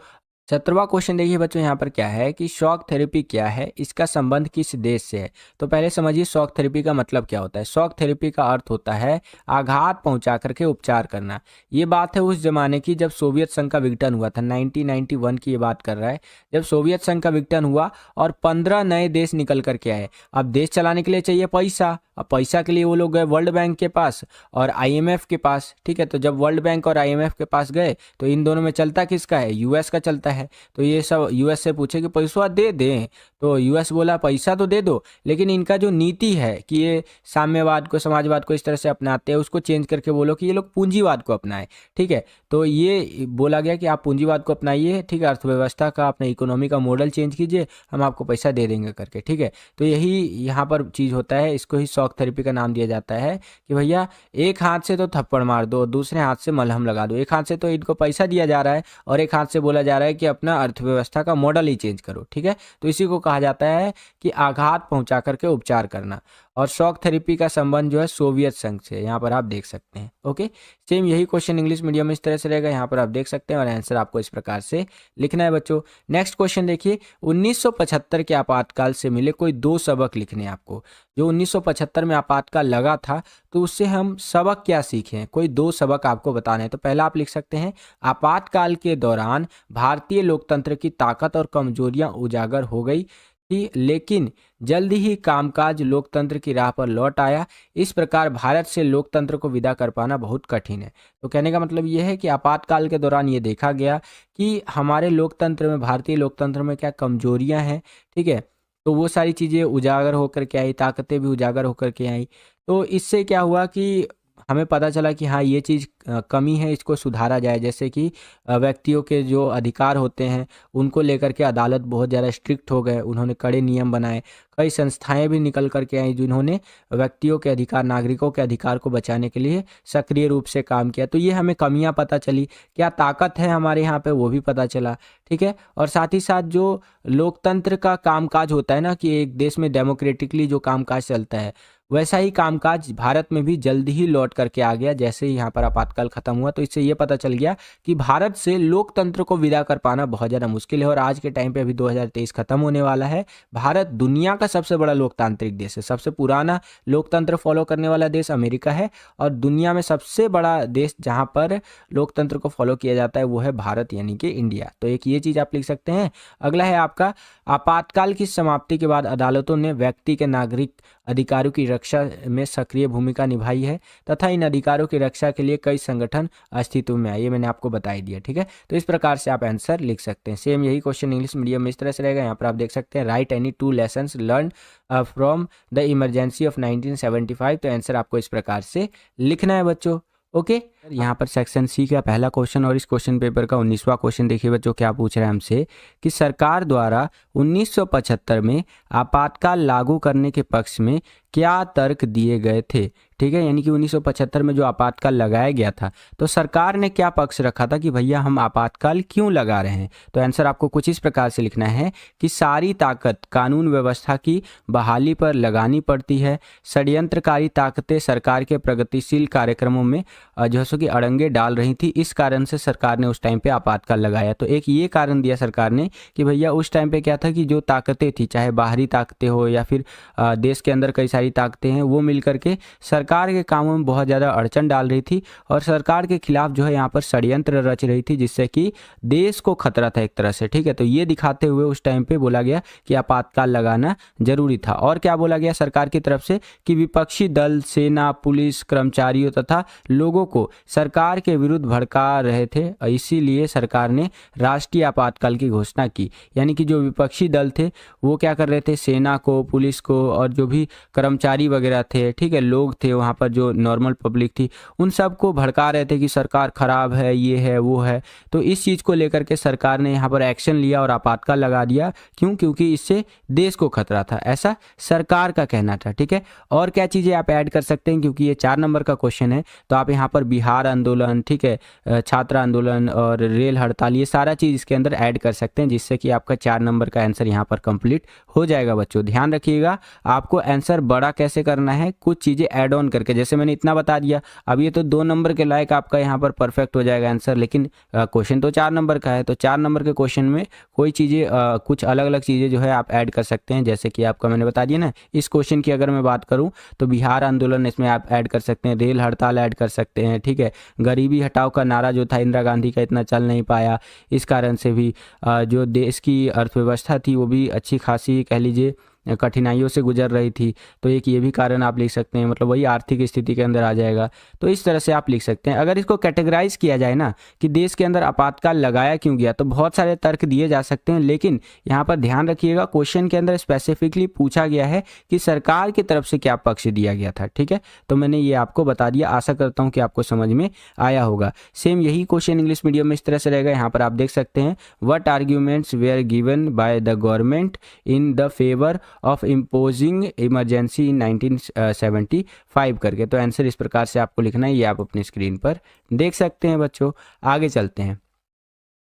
17वां क्वेश्चन देखिए बच्चों, यहाँ पर क्या है कि शॉक थेरेपी क्या है, इसका संबंध किस देश से है। तो पहले समझिए शॉक थेरेपी का मतलब क्या होता है। शॉक थेरेपी का अर्थ होता है आघात पहुंचा करके उपचार करना। ये बात है उस जमाने की जब सोवियत संघ का विघटन हुआ था। 1991 की ये बात कर रहा है, जब सोवियत संघ का विघटन हुआ और 15 नए देश निकल करके आए। अब देश चलाने के लिए चाहिए पैसा, अब पैसा के लिए वो लोग गए वर्ल्ड बैंक के पास और IMF के पास। ठीक है, तो जब वर्ल्ड बैंक और IMF के पास गए तो इन दोनों में चलता किसका है, US का चलता है। तो ये सब US से पूछे कि पैसा दे दें, तो US बोला पैसा तो दे दो, लेकिन इनका जो नीति है कि ये साम्यवाद को, समाजवाद को इस तरह से अपनाते हैं, उसको चेंज करके बोलो कि ये लोग पूंजीवाद को अपनाएं। ठीक है, तो ये बोला गया कि आप पूंजीवाद को अपनाइए, ठीक है, अर्थव्यवस्था का, अपने इकोनॉमी का मॉडल चेंज कीजिए, हम आपको पैसा दे देंगे करके। ठीक है, तो यही यहाँ पर चीज़ होता है, इसको ही शॉक थेरेपी का नाम दिया जाता है कि भैया एक हाथ से तो थप्पड़ मार दो, दूसरे हाथ से मलहम लगा दो। एक हाथ से तो इनको पैसा दिया जा रहा है और एक हाथ से बोला जा रहा है कि अपना अर्थव्यवस्था का मॉडल ही चेंज करो। ठीक है, तो इसी को कहा जाता है कि आघात पहुंचा करके उपचार करना। और शॉक थेरेपी का संबंध जो है सोवियत संघ से, यहाँ पर आप देख सकते हैं। ओके, सेम यही क्वेश्चन इंग्लिश मीडियम में इस तरह से रहेगा, यहाँ पर आप देख सकते हैं और आंसर आपको इस प्रकार से लिखना है बच्चों। नेक्स्ट क्वेश्चन देखिए, 1975 के आपातकाल से मिले कोई 2 सबक लिखने हैं आपको। जो 1975 में आपातकाल लगा था तो उससे हम सबक क्या सीखे हैं, कोई 2 सबक आपको बताने हैं। तो पहला आप लिख सकते हैं, आपातकाल के दौरान भारतीय लोकतंत्र की ताकत और कमजोरियां उजागर हो गई थी, लेकिन जल्द ही कामकाज लोकतंत्र की राह पर लौट आया। इस प्रकार भारत से लोकतंत्र को विदा कर पाना बहुत कठिन है। तो कहने का मतलब ये है कि आपातकाल के दौरान ये देखा गया कि हमारे लोकतंत्र में, भारतीय लोकतंत्र में क्या कमजोरियां हैं। ठीक है, तो वो सारी चीज़ें उजागर होकर के आई, ताकतें भी उजागर होकर के आई। तो इससे क्या हुआ कि हमें पता चला कि हाँ ये चीज़ कमी है, इसको सुधारा जाए। जैसे कि व्यक्तियों के जो अधिकार होते हैं उनको लेकर के अदालत बहुत ज़्यादा स्ट्रिक्ट हो गए, उन्होंने कड़े नियम बनाए। कई संस्थाएं भी निकल करके आई जिन्होंने व्यक्तियों के अधिकार, नागरिकों के अधिकार को बचाने के लिए सक्रिय रूप से काम किया। तो ये हमें कमियां पता चली, क्या ताकत है हमारे यहाँ पे वो भी पता चला। ठीक है, और साथ ही साथ जो लोकतंत्र का कामकाज होता है ना, कि एक देश में डेमोक्रेटिकली जो कामकाज चलता है, वैसा ही कामकाज भारत में भी जल्द ही लौट करके आ गया जैसे ही यहाँ पर आपातकाल खत्म हुआ। तो इससे ये पता चल गया कि भारत से लोकतंत्र को विदा कर पाना बहुत ज़्यादा मुश्किल है। और आज के टाइम पे अभी 2023 खत्म होने वाला है। भारत दुनिया का सबसे बड़ा लोकतांत्रिक देश है, सबसे पुराना लोकतंत्र फॉलो करने वाला देश अमेरिका है, और दुनिया में सबसे बड़ा देश जहाँ पर लोकतंत्र को फॉलो किया जाता है वो है भारत, यानी कि इंडिया। तो एक ये चीज़ आप लिख सकते हैं। अगला है आपका, आपातकाल की समाप्ति के बाद अदालतों ने व्यक्ति के नागरिक अधिकारों की रक्षा में सक्रिय भूमिका निभाई है तथा इन अधिकारों की रक्षा के लिए कई संगठन अस्तित्व में आए। ये मैंने आपको बता ही दिया, ठीक है। तो इस प्रकार से आप आंसर लिख सकते हैं। सेम यही क्वेश्चन इंग्लिश मीडियम में इस तरह से रहेगा। यहाँ पर आप देख सकते हैं, right any 2 lessons learn from the emergency of 1975। तो आंसर आपको इस प्रकार से लिखना है बच्चों, ओके। यहाँ पर सेक्शन सी का पहला क्वेश्चन और इस क्वेश्चन पेपर का 19वां क्वेश्चन देखिए बच्चों, क्या पूछ रहा है हमसे कि सरकार द्वारा 1975 में आपातकाल लागू करने के पक्ष में क्या तर्क दिए गए थे, ठीक है। यानी कि 1975 में जो आपातकाल लगाया गया था तो सरकार ने क्या पक्ष रखा था कि भैया हम आपातकाल क्यों लगा रहे हैं। तो आंसर आपको कुछ इस प्रकार से लिखना है कि सारी ताकत कानून व्यवस्था की बहाली पर लगानी पड़ती है, षड्यंत्रकारी ताकतें सरकार के प्रगतिशील कार्यक्रमों में जो कि अड़ंगे डाल रही थी, इस कारण से सरकार ने उस टाइम पे आपातकाल लगाया। तो एक ये कारण दिया सरकार ने कि भैया उस टाइम पे क्या था कि जो ताकतें थी, चाहे बाहरी ताकतें हो या फिर देश के अंदर कई सारी ताकतें हैं, वो मिल करके सरकार के कामों में बहुत ज़्यादा अड़चन डाल रही थी और सरकार के खिलाफ जो है यहाँ पर षड्यंत्र रच रही थी, जिससे कि देश को खतरा था एक तरह से, ठीक है। तो ये दिखाते हुए उस टाइम पे बोला गया कि आपातकाल लगाना जरूरी था। और क्या बोला गया सरकार की तरफ से कि विपक्षी दल, सेना, पुलिस, कर्मचारियों तथा लोगों को सरकार के विरुद्ध भड़का रहे थे, इसीलिए सरकार ने राष्ट्रीय आपातकाल की घोषणा की। यानी कि जो विपक्षी दल थे वो क्या कर रहे थे, सेना को, पुलिस को और जो भी कर्मचारी वगैरह थे, ठीक है, लोग थे वहाँ पर, जो नॉर्मल पब्लिक थी, उन सबको भड़का रहे थे कि सरकार खराब है, ये है, वो है। तो इस चीज़ को लेकर के सरकार ने यहाँ पर एक्शन लिया और आपातकाल लगा दिया। क्यों? क्योंकि इससे देश को खतरा था, ऐसा सरकार का कहना था, ठीक है। और क्या चीज़ें आप ऐड कर सकते हैं, क्योंकि ये 4 नंबर का क्वेश्चन है, तो आप यहाँ पर बिहार आंदोलन, ठीक है, छात्र आंदोलन और रेल हड़ताल, ये सारा चीज़ इसके अंदर ऐड कर सकते हैं, जिससे कि आपका 4 नंबर का आंसर यहाँ पर कंप्लीट हो जाएगा। बच्चों ध्यान रखिएगा, आपको आंसर बड़ा कैसे करना है, कुछ चीज़ें ऐड ऑन करके, जैसे मैंने इतना बता दिया, अब ये तो 2 नंबर के लायक आपका यहाँ पर परफेक्ट हो जाएगा आंसर, लेकिन क्वेश्चन तो 4 नंबर का है। तो 4 नंबर के क्वेश्चन में कोई चीज़ें, कुछ अलग अलग चीज़ें जो है आप ऐड कर सकते हैं, जैसे कि आपका मैंने बता दिया ना। इस क्वेश्चन की अगर मैं बात करूँ तो बिहार आंदोलन इसमें आप ऐड कर सकते हैं, रेल हड़ताल ऐड कर सकते हैं, ठीक है। गरीबी हटाओ का नारा जो था इंदिरा गांधी का, इतना चल नहीं पाया, इस कारण से भी जो देश की अर्थव्यवस्था थी वो भी अच्छी खासी कह लीजिए कठिनाइयों से गुजर रही थी। तो एक ये भी कारण आप लिख सकते हैं, मतलब वही आर्थिक स्थिति के अंदर आ जाएगा। तो इस तरह से आप लिख सकते हैं। अगर इसको कैटेगराइज किया जाए ना कि देश के अंदर आपातकाल लगाया क्यों गया, तो बहुत सारे तर्क दिए जा सकते हैं, लेकिन यहाँ पर ध्यान रखिएगा क्वेश्चन के अंदर स्पेसिफिकली पूछा गया है कि सरकार की तरफ से क्या पक्ष दिया गया था, ठीक है। तो मैंने ये आपको बता दिया, आशा करता हूँ कि आपको समझ में आया होगा। सेम यही क्वेश्चन इंग्लिश मीडियम में इस तरह से रहेगा। यहाँ पर आप देख सकते हैं, what arguments were given by the government in the favour of imposing emergency in 1975 करके। तो आंसर इस प्रकार से आपको लिखना है, ये आप अपनी स्क्रीन पर देख सकते हैं। बच्चों आगे चलते हैं।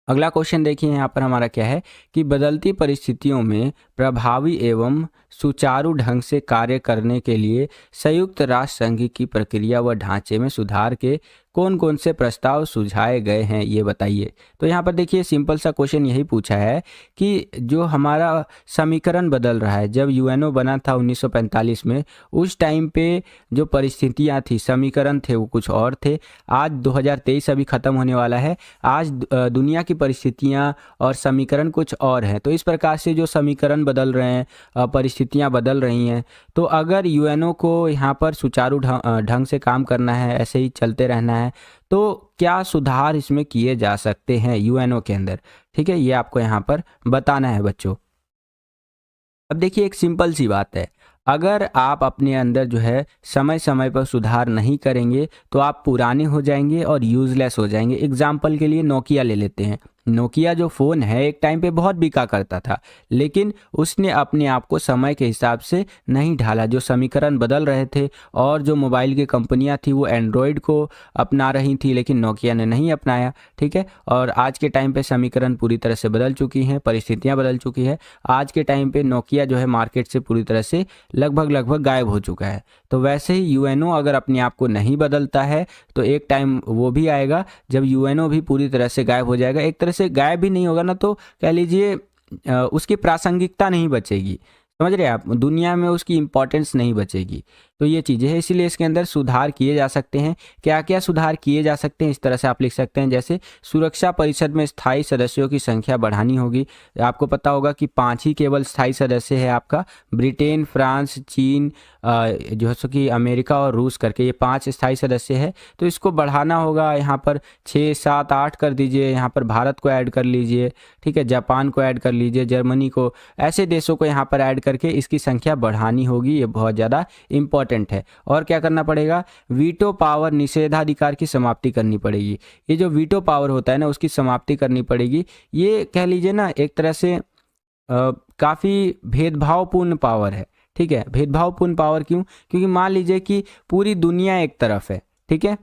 अगला क्वेश्चन देखिए, यहाँ पर हमारा क्या है कि बदलती परिस्थितियों में प्रभावी एवं सुचारू ढंग से कार्य करने के लिए संयुक्त राष्ट्र संघ की प्रक्रिया व ढांचे में सुधार के कौन कौन से प्रस्ताव सुझाए गए हैं, ये बताइए। तो यहाँ पर देखिए सिंपल सा क्वेश्चन यही पूछा है कि जो हमारा समीकरण बदल रहा है, जब यूएनओ बना था 1945 में, उस टाइम पे जो परिस्थितियाँ थी, समीकरण थे वो कुछ और थे। आज 2023 अभी ख़त्म होने वाला है, आज दुनिया की परिस्थितियाँ और समीकरण कुछ और हैं। तो इस प्रकार से जो समीकरण बदल रहे हैं, परिस्थितियाँ बदल रही हैं, तो अगर यूएनओ को यहाँ पर सुचारू ढंग से काम करना है, ऐसे ही चलते रहना है, तो क्या सुधार इसमें किए जा सकते हैं यूएनओ के अंदर, ठीक है, ये आपको यहाँ पर बताना है बच्चों। अब देखिए एक सिंपल सी बात है, अगर आप अपने अंदर जो है समय समय पर सुधार नहीं करेंगे तो आप पुराने हो जाएंगे और यूज़लेस हो जाएंगे। एग्जाम्पल के लिए नोकिया ले लेते हैं। नोकिया जो फ़ोन है एक टाइम पे बहुत बिका करता था, लेकिन उसने अपने आप को समय के हिसाब से नहीं ढाला। जो समीकरण बदल रहे थे और जो मोबाइल की कंपनियां थी वो एंड्रॉयड को अपना रही थी, लेकिन नोकिया ने नहीं अपनाया, ठीक है। और आज के टाइम पे समीकरण पूरी तरह से बदल चुकी हैं, परिस्थितियां बदल चुकी है। आज के टाइम पे नोकिया जो है मार्केट से पूरी तरह से लगभग गायब हो चुका है। तो वैसे ही यूएनओ अगर अपने आप को नहीं बदलता है तो एक टाइम वो भी आएगा जब यूएनओ भी पूरी तरह से गायब हो जाएगा। एक तरह से गायब भी नहीं होगा ना, तो कह लीजिए उसकी प्रासंगिकता नहीं बचेगी, समझ रहे हैं आप, दुनिया में उसकी इंपॉर्टेंस नहीं बचेगी। तो ये चीज़ें हैं, इसीलिए इसके अंदर सुधार किए जा सकते हैं। क्या क्या सुधार किए जा सकते हैं, इस तरह से आप लिख सकते हैं, जैसे सुरक्षा परिषद में स्थायी सदस्यों की संख्या बढ़ानी होगी। आपको पता होगा कि 5 ही केवल स्थायी सदस्य है आपका, ब्रिटेन, फ्रांस, चीन, जो है कि अमेरिका और रूस करके ये 5 स्थायी सदस्य है। तो इसको बढ़ाना होगा, यहाँ पर 6, 7, 8 कर दीजिए, यहाँ पर भारत को ऐड कर लीजिए, ठीक है, जापान को ऐड कर लीजिए, जर्मनी को, ऐसे देशों को यहाँ पर ऐड करके इसकी संख्या बढ़ानी होगी। ये बहुत ज़्यादा इंपॉर्टेंट है। और क्या करना पड़ेगा, वीटो पावर, निषेधाधिकार की समाप्ति करनी पड़ेगी। ये जो वीटो पावर होता है ना, उसकी समाप्ति करनी पड़ेगी। ये कह लीजिए ना एक तरह से काफ़ी भेदभावपूर्ण पावर है, ठीक है। भेदभावपूर्ण पावर क्यों? क्योंकि मान लीजिए कि पूरी दुनिया एक तरफ है, ठीक है,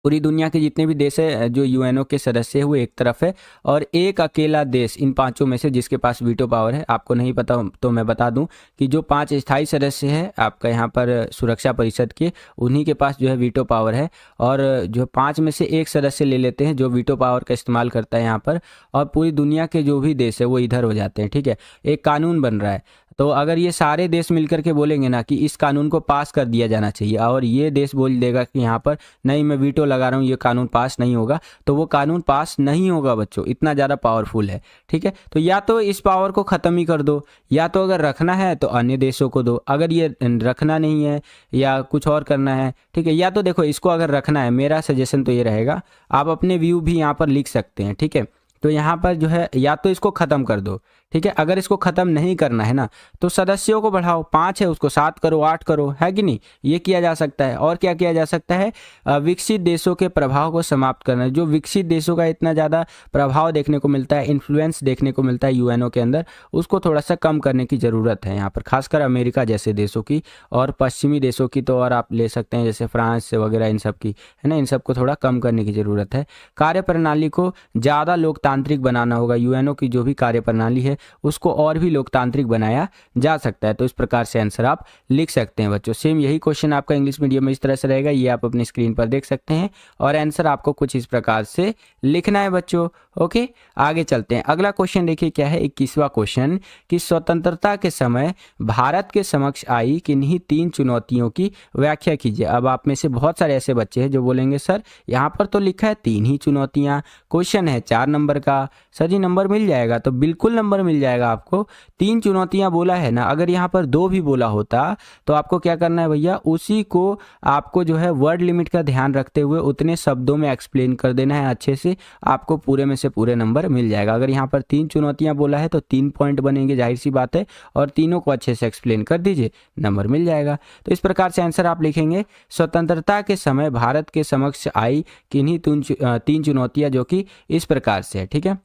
पूरी दुनिया के जितने भी देश है जो यूएनओ के सदस्य है वो एक तरफ है, और एक अकेला देश इन 5 में से जिसके पास वीटो पावर है। आपको नहीं पता तो मैं बता दूं कि जो 5 स्थायी सदस्य हैं आपका यहाँ पर सुरक्षा परिषद के, उन्हीं के पास जो है वीटो पावर है। और जो 5 में से एक सदस्य ले लेते हैं जो वीटो पावर का इस्तेमाल करता है यहाँ पर, और पूरी दुनिया के जो भी देश है वो इधर हो जाते हैं, ठीक है। एक कानून बन रहा है, तो अगर ये सारे देश मिलकर के बोलेंगे ना कि इस कानून को पास कर दिया जाना चाहिए, और ये देश बोल देगा कि यहाँ पर नहीं, मैं वीटो लगा रहा हूँ, ये कानून पास नहीं होगा, तो वो कानून पास नहीं होगा बच्चों, इतना ज़्यादा पावरफुल है, ठीक है। तो या तो इस पावर को ख़त्म ही कर दो, या तो अगर रखना है तो अन्य देशों को दो। अगर ये रखना नहीं है या कुछ और करना है, ठीक है, या तो देखो इसको अगर रखना है, मेरा सजेशन तो ये रहेगा, आप अपने व्यू भी यहाँ पर लिख सकते हैं, ठीक है। तो यहाँ पर जो है या तो इसको ख़त्म कर दो, ठीक है। अगर इसको ख़त्म नहीं करना है ना तो सदस्यों को बढ़ाओ, 5 है उसको 7 करो, 8 करो, है कि नहीं, ये किया जा सकता है। और क्या किया जा सकता है, विकसित देशों के प्रभाव को समाप्त करना। जो विकसित देशों का इतना ज़्यादा प्रभाव देखने को मिलता है, इन्फ्लुएंस देखने को मिलता है यूएनओ के अंदर, उसको थोड़ा सा कम करने की ज़रूरत है यहाँ पर, खासकर अमेरिका जैसे देशों की, और पश्चिमी देशों की तो और आप ले सकते हैं जैसे फ्रांस वगैरह, इन सब की, है ना, इन सब को थोड़ा कम करने की ज़रूरत है। कार्यप्रणाली को ज़्यादा लोकतांत्रिक बनाना होगा। यूएनओ की जो भी कार्यप्रणाली है उसको और भी लोकतांत्रिक बनाया जा सकता है। तो इस प्रकार से आंसर आप लिख सकते हैं बच्चों। सेम यही क्वेश्चन आपका इंग्लिश मीडियम में इस तरह से रहेगा, ये आप अपनी स्क्रीन पर देख सकते हैं, और आंसर आपको कुछ इस प्रकार से लिखना है बच्चों। ओके, आगे चलते हैं। अगला क्वेश्चन देखिए क्या है, 21वां क्वेश्चन, कि स्वतंत्रता के समय भारत के समक्ष आई किन्हीं 3 चुनौतियों की व्याख्या कीजिए। अब आप में से बहुत सारे ऐसे बच्चे हैं जो बोलेंगे सर यहाँ पर तो लिखा है 3 ही चुनौतियाँ, क्वेश्चन है 4 नंबर का, सर जी नंबर मिल जाएगा? तो बिल्कुल नंबर मिल जाएगा आपको। 3 चुनौतियां बोला है ना, अगर यहाँ पर 2 भी बोला होता तो आपको क्या करना है भैया, उसी को आपको जो है वर्ड लिमिट का ध्यान रखते हुए उतने शब्दों में एक्सप्लेन कर देना है अच्छे से, आपको पूरे में से पूरे नंबर मिल जाएगा। अगर यहाँ पर 3 चुनौतियां बोला है तो 3 पॉइंट बनेंगे, जाहिर सी बात है, और तीनों को अच्छे से एक्सप्लेन कर दीजिए, नंबर मिल जाएगा। तो इस प्रकार से आंसर आप लिखेंगे, स्वतंत्रता के समय भारत के समक्ष आई किन्हीं 3 चुनौतियां, जो कि इस प्रकार से है, ठीक है।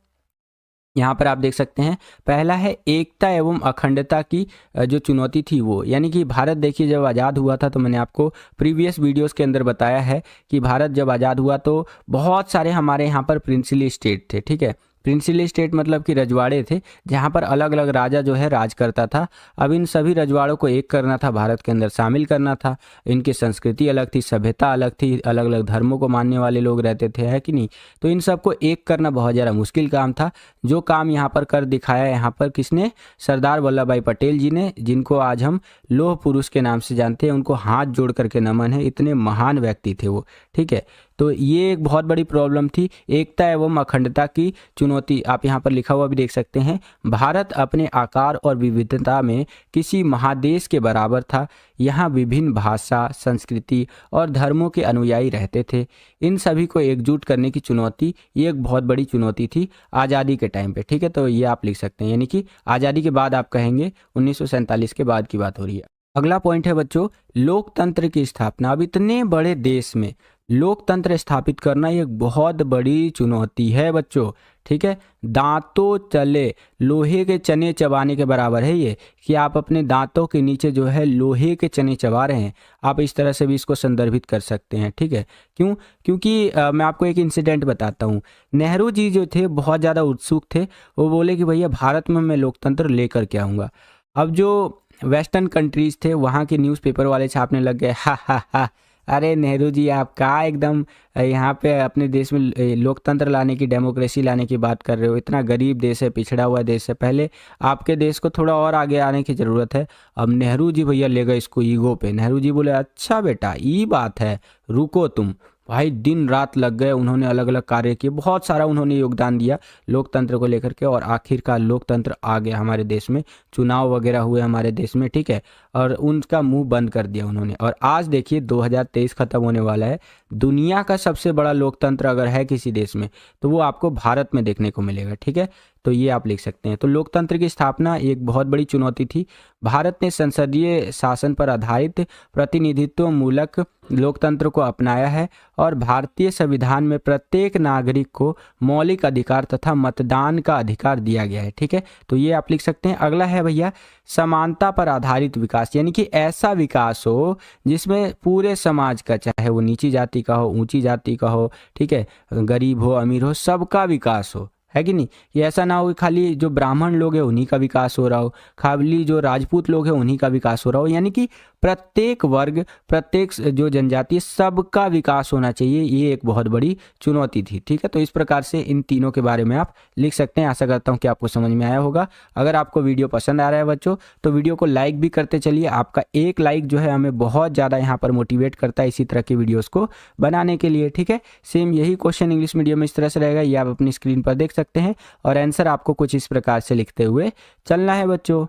यहाँ पर आप देख सकते हैं, पहला है एकता एवं अखंडता की जो चुनौती थी वो, यानी कि भारत देखिए जब आज़ाद हुआ था, तो मैंने आपको प्रीवियस वीडियोस के अंदर बताया है कि भारत जब आज़ाद हुआ तो बहुत सारे हमारे यहाँ पर प्रिंसली स्टेट थे, ठीक है। प्रिंसली स्टेट मतलब कि रजवाड़े थे, जहाँ पर अलग अलग राजा जो है राज करता था। अब इन सभी रजवाड़ों को एक करना था, भारत के अंदर शामिल करना था। इनकी संस्कृति अलग थी, सभ्यता अलग थी, अलग अलग धर्मों को मानने वाले लोग रहते थे, है कि नहीं। तो इन सबको एक करना बहुत ज़्यादा मुश्किल काम था। जो काम यहाँ पर कर दिखाया यहाँ पर किसने, सरदार वल्लभ भाई पटेल जी ने, जिनको आज हम लौह पुरुष के नाम से जानते हैं। उनको हाथ जोड़ करके नमन है, इतने महान व्यक्ति थे वो, ठीक है। तो ये एक बहुत बड़ी प्रॉब्लम थी, एकता एवं अखंडता की चुनौती। आप यहाँ पर लिखा हुआ भी देख सकते हैं, भारत अपने आकार और विविधता में किसी महादेश के बराबर था। यहाँ विभिन्न भाषा, संस्कृति और धर्मों के अनुयायी रहते थे। इन सभी को एकजुट करने की चुनौती, ये एक बहुत बड़ी चुनौती थी आज़ादी के टाइम पे, ठीक है। तो ये आप लिख सकते हैं, यानी कि आज़ादी के बाद आप कहेंगे 1947 के बाद की बात हो रही है। अगला पॉइंट है बच्चों, लोकतंत्र की स्थापना। अब इतने बड़े देश में लोकतंत्र स्थापित करना ये एक बहुत बड़ी चुनौती है बच्चों, ठीक है। दांतों चले लोहे के चने चबाने के बराबर है ये, कि आप अपने दांतों के नीचे जो है लोहे के चने चबा रहे हैं। आप इस तरह से भी इसको संदर्भित कर सकते हैं, ठीक है। क्यों? क्योंकि मैं आपको एक इंसिडेंट बताता हूँ। नेहरू जी जो थे बहुत ज़्यादा उत्सुक थे, वो बोले कि भैया भारत में मैं लोकतंत्र लेकर के आऊँगा। अब जो वेस्टर्न कंट्रीज़ थे वहाँ के न्यूज़पेपर वाले छापने लग गए, हा हा हा, अरे नेहरू जी, आप कहाँ एकदम यहाँ पे अपने देश में लोकतंत्र लाने की, डेमोक्रेसी लाने की बात कर रहे हो। इतना गरीब देश है, पिछड़ा हुआ देश है, पहले आपके देश को थोड़ा और आगे आने की ज़रूरत है। अब नेहरू जी भैया ले गए इसको ईगो पे। नेहरू जी बोले अच्छा बेटा ये बात है, रुको तुम। भाई दिन रात लग गए, उन्होंने अलग अलग कार्य किए, बहुत सारा उन्होंने योगदान दिया लोकतंत्र को लेकर के, और आखिरकार लोकतंत्र आ गया हमारे देश में। चुनाव वगैरह हुए हमारे देश में, ठीक है, और उनका मुंह बंद कर दिया उन्होंने। और आज देखिए 2023 खत्म होने वाला है। दुनिया का सबसे बड़ा लोकतंत्र अगर है किसी देश में तो वो आपको भारत में देखने को मिलेगा, ठीक है। तो ये आप लिख सकते हैं। तो लोकतंत्र की स्थापना एक बहुत बड़ी चुनौती थी। भारत ने संसदीय शासन पर आधारित प्रतिनिधित्व मूलक लोकतंत्र को अपनाया है, और भारतीय संविधान में प्रत्येक नागरिक को मौलिक अधिकार तथा मतदान का अधिकार दिया गया है, ठीक है। तो ये आप लिख सकते हैं। अगला है भैया समानता पर आधारित विकास, यानी कि ऐसा विकास हो जिसमें पूरे समाज का, चाहे वो नीची जाति का हो, ऊंची जाति का हो, ठीक है, गरीब हो अमीर हो, सबका विकास हो, है कि नहीं। ये ऐसा ना हो कि खाली जो ब्राह्मण लोग हैं उन्हीं का विकास हो रहा हो, खाली जो राजपूत लोग हैं उन्हीं का विकास हो रहा हो, यानी कि प्रत्येक वर्ग, प्रत्येक जो जनजाति, सबका विकास होना चाहिए। ये एक बहुत बड़ी चुनौती थी, ठीक है। तो इस प्रकार से इन तीनों के बारे में आप लिख सकते हैं। आशा करता हूँ कि आपको समझ में आया होगा। अगर आपको वीडियो पसंद आ रहा है बच्चों तो वीडियो को लाइक भी करते चलिए। आपका एक लाइक जो है हमें बहुत ज़्यादा यहाँ पर मोटिवेट करता है इसी तरह की वीडियोज़ को बनाने के लिए, ठीक है। सेम यही क्वेश्चन इंग्लिश मीडियम में इस तरह से रहेगा, ये आप अपनी स्क्रीन पर देख सकते हैं, और आंसर आपको कुछ इस प्रकार से लिखते हुए चलना है बच्चों।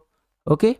ओके,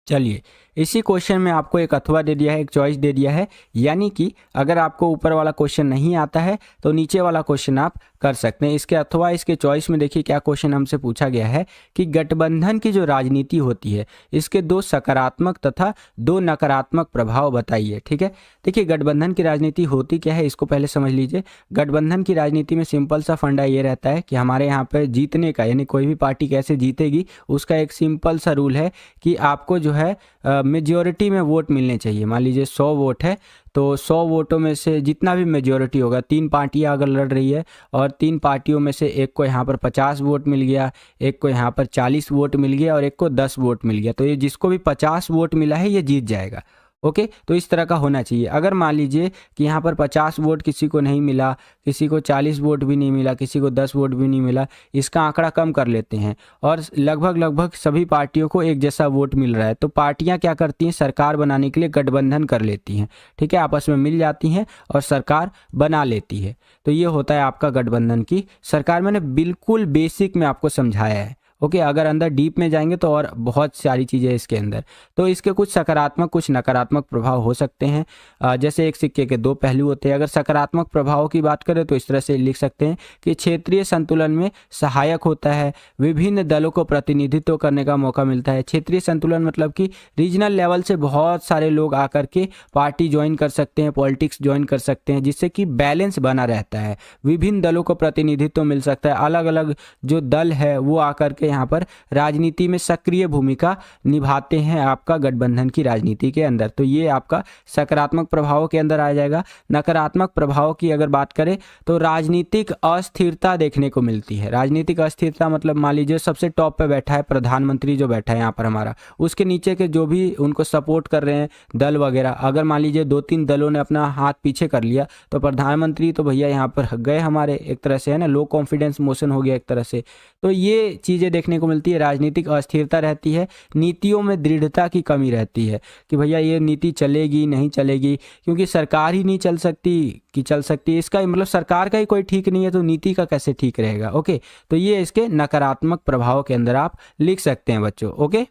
चलिए इसी क्वेश्चन में आपको एक अथवा दे दिया है, एक चॉइस दे दिया है, यानी कि अगर आपको ऊपर वाला क्वेश्चन नहीं आता है तो नीचे वाला क्वेश्चन आप कर सकते हैं। इसके अथवा इसके चॉइस में देखिए क्या क्वेश्चन हमसे पूछा गया है कि गठबंधन की जो राजनीति होती है इसके दो सकारात्मक तथा दो नकारात्मक प्रभाव बताइए, ठीक है। देखिए गठबंधन की राजनीति होती क्या है इसको पहले समझ लीजिए। गठबंधन की राजनीति में सिंपल सा फंडा ये रहता है कि हमारे यहाँ पर जीतने का, यानी कोई भी पार्टी कैसे जीतेगी उसका एक सिंपल सा रूल है कि आपको जो है मेजॉरिटी में वोट मिलने चाहिए। मान लीजिए 100 वोट है तो 100 वोटों में से जितना भी मेजॉरिटी होगा, 3 पार्टियां अगर लड़ रही है और 3 पार्टियों में से एक को यहाँ पर 50 वोट मिल गया, एक को यहाँ पर 40 वोट मिल गया और एक को 10 वोट मिल गया, तो ये जिसको भी 50 वोट मिला है ये जीत जाएगा। ओके, तो इस तरह का होना चाहिए। अगर मान लीजिए कि यहाँ पर 50 वोट किसी को नहीं मिला, किसी को 40 वोट भी नहीं मिला, किसी को 10 वोट भी नहीं मिला, इसका आंकड़ा कम कर लेते हैं और लगभग सभी पार्टियों को एक जैसा वोट मिल रहा है, तो पार्टियां क्या करती हैं, सरकार बनाने के लिए गठबंधन कर लेती हैं, ठीक है, आपस में मिल जाती हैं और सरकार बना लेती है। तो ये होता है आपका गठबंधन की सरकार। मैंने बिल्कुल बेसिक में आपको समझाया है। ओके, अगर अंदर डीप में जाएंगे तो और बहुत सारी चीज़ें इसके अंदर। तो इसके कुछ सकारात्मक कुछ नकारात्मक प्रभाव हो सकते हैं। जैसे एक सिक्के के दो पहलू होते हैं। अगर सकारात्मक प्रभाव की बात करें तो इस तरह से लिख सकते हैं कि क्षेत्रीय संतुलन में सहायक होता है, विभिन्न दलों को प्रतिनिधित्व करने का मौका मिलता है। क्षेत्रीय संतुलन मतलब कि रीजनल लेवल से बहुत सारे लोग आकर के पार्टी ज्वाइन कर सकते हैं, पॉलिटिक्स ज्वाइन कर सकते हैं, जिससे कि बैलेंस बना रहता है। विभिन्न दलों को प्रतिनिधित्व मिल सकता है, अलग अलग जो दल है वो आकर के यहाँ पर राजनीति में सक्रिय भूमिका निभाते हैं आपका गठबंधन की राजनीति के अंदर। तो ये आपका सकारात्मक प्रभाव के अंदर आ जाएगा। नकारात्मक प्रभाव की अगर बात करें तो राजनीतिक अस्थिरता देखने को मिलती है। राजनीतिक अस्थिरता मतलब मान लीजिए सबसे टॉप पे बैठा है प्रधानमंत्री, जो बैठा है यहाँ पर हमारा, उसके नीचे के जो भी उनको सपोर्ट कर रहे हैं दल वगैरह, अगर मान लीजिए 2-3 दलों ने अपना हाथ पीछे कर लिया तो प्रधानमंत्री तो भैया यहाँ पर गए हमारे, एक तरह से है ना, लो कॉन्फिडेंस मोशन हो गया एक तरह से। तो ये चीज़ें देखने को मिलती है। राजनीतिक अस्थिरता रहती है, नीतियों में दृढ़ता की कमी रहती है कि भैया ये नीति चलेगी नहीं चलेगी, क्योंकि सरकार ही नहीं चल सकती इसका मतलब सरकार का ही कोई ठीक नहीं है तो नीति का कैसे ठीक रहेगा। ओके, तो ये इसके नकारात्मक प्रभाव के अंदर आप लिख सकते हैं बच्चों। ओके,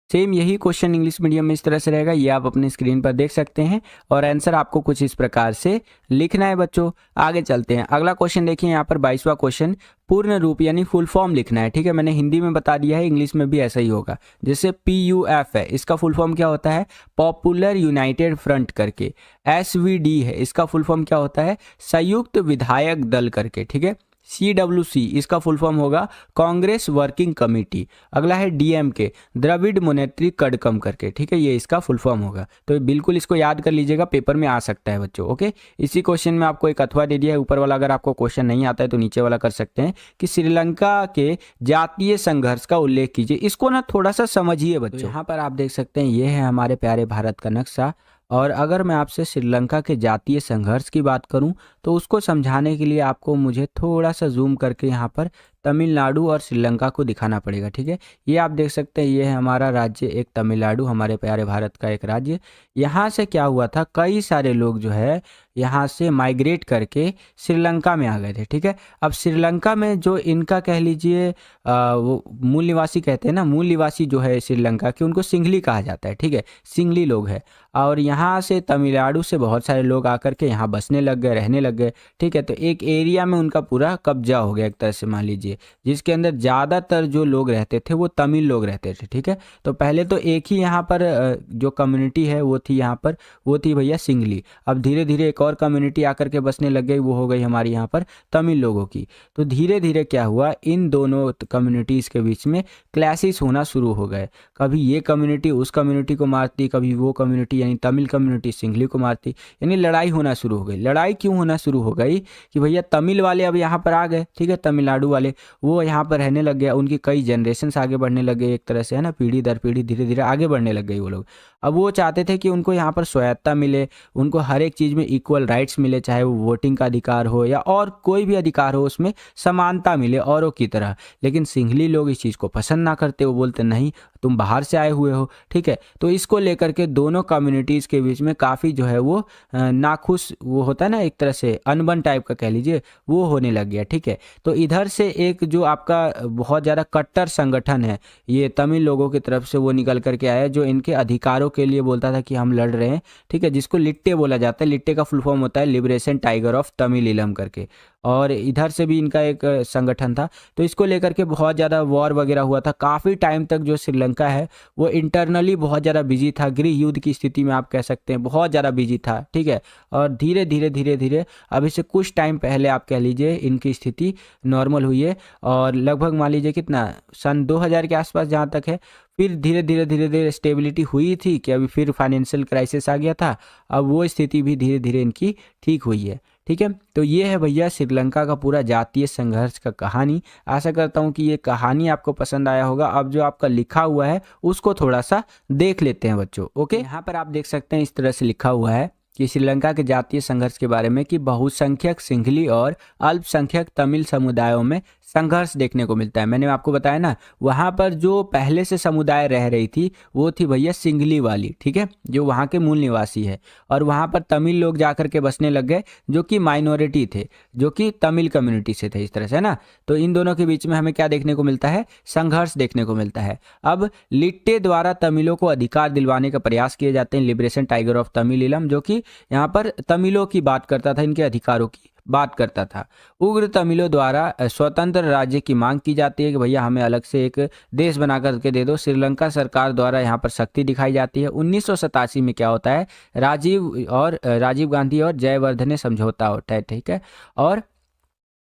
सेम यही क्वेश्चन इंग्लिश मीडियम में इस तरह से रहेगा, ये आप अपनी स्क्रीन पर देख सकते हैं और आंसर आपको कुछ इस प्रकार से लिखना है बच्चों। आगे चलते हैं। अगला क्वेश्चन देखिए, यहाँ पर 22वां क्वेश्चन, पूर्ण रूप यानी फुल फॉर्म लिखना है, ठीक है। मैंने हिंदी में बता दिया है, इंग्लिश में भी ऐसा ही होगा। जैसे PUF है, इसका फुल फॉर्म क्या होता है, पॉपुलर यूनाइटेड फ्रंट करके। SVD है, इसका फुल फॉर्म क्या होता है, संयुक्त विधायक दल करके, ठीक है। CWC इसका फुल फॉर्म होगा कांग्रेस वर्किंग कमेटी। अगला है DMK, द्रविड़ मुनेत्री कड़कम करके, ठीक है, ये इसका फुल फॉर्म होगा। तो बिल्कुल इसको याद कर लीजिएगा, पेपर में आ सकता है बच्चों। ओके, इसी क्वेश्चन में आपको एक अथवा दे दिया है, ऊपर वाला अगर आपको क्वेश्चन नहीं आता है तो नीचे वाला कर सकते हैं कि श्रीलंका के जातीय संघर्ष का उल्लेख कीजिए। इसको ना थोड़ा सा समझिए बच्चों। तो यहाँ पर आप देख सकते हैं, ये है हमारे प्यारे भारत का नक्शा। और अगर मैं आपसे श्रीलंका के जातीय संघर्ष की बात करूं तो उसको समझाने के लिए आपको मुझे थोड़ा सा जूम करके यहाँ पर तमिलनाडु और श्रीलंका को दिखाना पड़ेगा, ठीक है। ये आप देख सकते हैं, ये है हमारा राज्य एक तमिलनाडु, हमारे प्यारे भारत का एक राज्य। यहाँ से क्या हुआ था, कई सारे लोग जो है यहाँ से माइग्रेट करके श्रीलंका में आ गए थे, ठीक है। अब श्रीलंका में जो इनका कह लीजिए वो मूल निवासी कहते हैं ना, मूल निवासी जो है श्रीलंका के, उनको सिंघली कहा जाता है, ठीक है, सिंघली लोग हैं। और यहाँ से तमिलनाडु से बहुत सारे लोग आकर के यहाँ बसने लग गए, रहने लग गए, ठीक है। तो एक एरिया में उनका पूरा कब्जा हो गया एक तरह से मान लीजिए, जिसके अंदर ज़्यादातर जो लोग रहते थे वो तमिल लोग रहते थे, ठीक है। तो पहले तो एक ही यहाँ पर जो कम्युनिटी है वो थी यहाँ पर, वो थी भैया सिंघली। अब धीरे धीरे एक और कम्युनिटी आकर के बसने लग गई, वो हो गई हमारी यहाँ पर तमिल लोगों की। तो धीरे धीरे क्या हुआ, इन दोनों कम्युनिटीज़ के बीच में क्लैशेस होना शुरू हो गए। कभी ये कम्युनिटी उस कम्युनिटी को मारती, कभी वो कम्युनिटी यानी तमिल कम्युनिटी सिंघली को मारती, यानी लड़ाई होना शुरू हो गई। लड़ाई क्यों होना शुरू हो गई कि भैया तमिल वाले अब यहाँ पर आ गए, ठीक है, तमिलनाडु वाले वो यहाँ पर रहने लग गया, उनकी कई जनरेशन्स आगे बढ़ने लग गए एक तरह से, है ना, पीढ़ी दर पीढ़ी धीरे धीरे आगे बढ़ने लग गई वो लोग। अब वो चाहते थे कि उनको यहाँ पर स्वायत्ता मिले, उनको हर एक चीज़ में इक्वल राइट्स मिले, चाहे वो वोटिंग का अधिकार हो या और कोई भी अधिकार हो, उसमें समानता मिले औरों की तरह। लेकिन सिंघली लोग इस चीज़ को पसंद ना करते, वो बोलते नहीं तुम बाहर से आए हुए हो, ठीक है। तो इसको लेकर के दोनों कम्युनिटीज़ के बीच में काफ़ी जो है वो नाखुश, वो होता है ना एक तरह से अनबन टाइप का कह लीजिए, वो होने लग गया, ठीक है। तो इधर से एक जो आपका बहुत ज़्यादा कट्टर संगठन है ये तमिल लोगों की तरफ से, वो निकल करके आया जो इनके अधिकारों के लिए बोलता था कि हम लड़ रहे हैं, ठीक है, जिसको लिट्टे बोला जाता है। लिट्टे का फुल फॉर्म होता है लिबरेशन टाइगर ऑफ तमिल करके। और इधर से भी इनका एक संगठन था। तो इसको लेकर के बहुत ज़्यादा वॉर वगैरह हुआ था। काफ़ी टाइम तक जो श्रीलंका है वो इंटरनली बहुत ज़्यादा बिजी था, गृह युद्ध की स्थिति में आप कह सकते हैं, बहुत ज़्यादा बिजी था, ठीक है। और धीरे धीरे धीरे धीरे अभी से कुछ टाइम पहले आप कह लीजिए इनकी स्थिति नॉर्मल हुई है। और लगभग मान लीजिए कितना सन 2000 के आसपास जहाँ तक है, फिर धीरे धीरे धीरे धीरे स्टेबिलिटी हुई थी कि अभी फिर फाइनेंशियल क्राइसिस आ गया था। अब वो स्थिति भी धीरे धीरे इनकी ठीक हुई है, ठीक है। तो ये है भैया श्रीलंका का पूरा जातीय संघर्ष का कहानी। आशा करता हूँ कि ये कहानी आपको पसंद आया होगा। अब जो आपका लिखा हुआ है उसको थोड़ा सा देख लेते हैं बच्चों। ओके, यहाँ पर आप देख सकते हैं इस तरह से लिखा हुआ है कि श्रीलंका के जातीय संघर्ष के बारे में कि बहुसंख्यक सिंघली और अल्पसंख्यक तमिल समुदायों में संघर्ष देखने को मिलता है। मैंने आपको बताया ना, वहाँ पर जो पहले से समुदाय रह रही थी वो थी भैया सिंघली वाली, ठीक है, जो वहाँ के मूल निवासी है। और वहाँ पर तमिल लोग जाकर के बसने लग गए जो कि माइनॉरिटी थे, जो कि तमिल कम्युनिटी से थे, इस तरह से ना। तो इन दोनों के बीच में हमें क्या देखने को मिलता है, संघर्ष देखने को मिलता है। अब लिट्टे द्वारा तमिलों को अधिकार दिलवाने का प्रयास किए जाते हैं, लिबरेशन टाइगर ऑफ तमिल, जो कि यहाँ पर तमिलों की बात करता था, इनके अधिकारों की बात करता था। उग्र तमिलों द्वारा स्वतंत्र राज्य की मांग की जाती है कि भैया हमें अलग से एक देश बना करके दे दो। श्रीलंका सरकार द्वारा यहाँ पर सख्ती दिखाई जाती है। 1987 में क्या होता है, राजीव गांधी और जयवर्धने समझौता होता है, ठीक है। और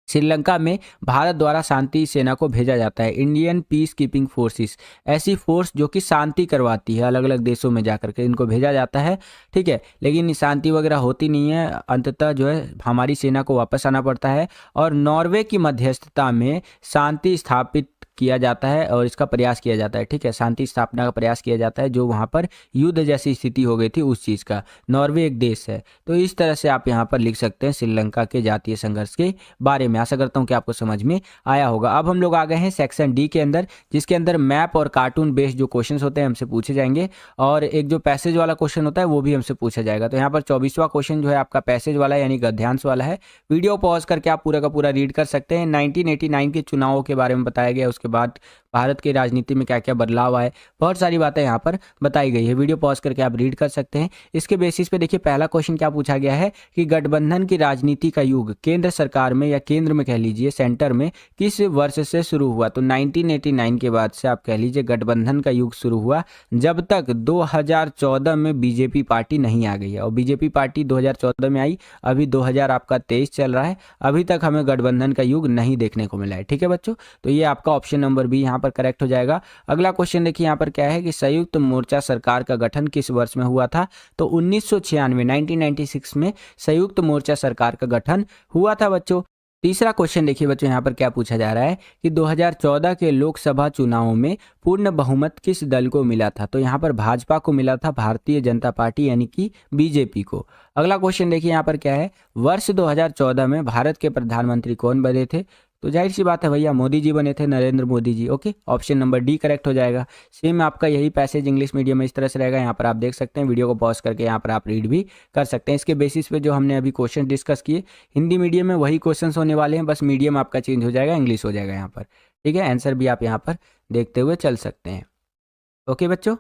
श्रीलंका में भारत द्वारा शांति सेना को भेजा जाता है, इंडियन पीस कीपिंग फोर्सेस, ऐसी फोर्स जो कि शांति करवाती है, अलग अलग देशों में जाकर के इनको भेजा जाता है, ठीक है। लेकिन शांति वगैरह होती नहीं है, अंततः जो है हमारी सेना को वापस आना पड़ता है। और नॉर्वे की मध्यस्थता में शांति स्थापित किया जाता है और इसका प्रयास किया जाता है, ठीक है, शांति स्थापना का प्रयास किया जाता है। जो वहाँ पर युद्ध जैसी स्थिति हो गई थी उस चीज़ का, नॉर्वे एक देश है। तो इस तरह से आप यहाँ पर लिख सकते हैं श्रीलंका के जातीय संघर्ष के बारे में। आशा करता हूँ कि आपको समझ में आया होगा। अब हम लोग आ गए हैं सेक्शन डी के अंदर, जिसके अंदर मैप और कार्टून बेस्ड जो क्वेश्चन होते हैं हमसे पूछे जाएंगे, और एक जो पैसेज वाला क्वेश्चन होता है वो भी हमसे पूछा जाएगा। तो यहाँ पर 24वां क्वेश्चन जो है आपका पैसेज वाला यानी गद्यांश वाला है। वीडियो पॉज करके आप पूरा का पूरा रीड कर सकते हैं। 1989 के चुनावों के बारे में बताया गया, उसके बाद भारत की राजनीति में क्या क्या बदलाव आए, बहुत सारी बातें यहाँ पर बताई गई है। वीडियो पॉज करके आप रीड कर सकते हैं। इसके बेसिस पे देखिए पहला क्वेश्चन क्या पूछा गया है कि गठबंधन की राजनीति का युग केंद्र सरकार में या केंद्र में कह लीजिए सेंटर में किस वर्ष से शुरू हुआ। तो 1989 के बाद से आप कह लीजिए गठबंधन का युग शुरू हुआ, जब तक 2014 में बीजेपी पार्टी नहीं आ गई है। और बीजेपी पार्टी 2014 में आई, अभी 2023 चल रहा है, अभी तक हमें गठबंधन का युग नहीं देखने को मिला है। ठीक है बच्चों, तो ये आपका ऑप्शन नंबर बी यहाँ पर करेक्ट हो जाएगा। अगला क्वेश्चन देखिए यहाँ पर क्या है कि संयुक्त मोर्चा सरकार का गठन किस वर्ष में हुआ था। तो 1996 में संयुक्त मोर्चा सरकार का गठन हुआ था बच्चों। तीसरा क्वेश्चन देखिए बच्चों यहाँ पर क्या पूछा जा रहा है कि 2014 के लोकसभा चुनावों में पूर्ण बहुमत किस दल को मिला था। तो यहाँ पर भाजपा को मिला था, भारतीय जनता पार्टी यानी कि बीजेपी को। अगला क्वेश्चन देखिए यहाँ पर क्या है, वर्ष 2014 में भारत के प्रधानमंत्री कौन बने थे। तो जाहिर सी बात है भैया मोदी जी बने थे, Narendra Modi ji. Okay, option number D correct हो जाएगा। सेम आपका यही पैसेज इंग्लिश मीडियम में इस तरह से रहेगा, यहाँ पर आप देख सकते हैं। वीडियो को पॉज करके यहाँ पर आप रीड भी कर सकते हैं। इसके बेसिस पे जो हमने अभी क्वेश्चन डिस्कस किए हिंदी मीडियम में वही क्वेश्चन होने वाले हैं, बस मीडियम आपका चेंज हो जाएगा, इंग्लिश हो जाएगा यहाँ पर। ठीक है, आंसर भी आप यहाँ पर देखते हुए चल सकते हैं। ओके बच्चों,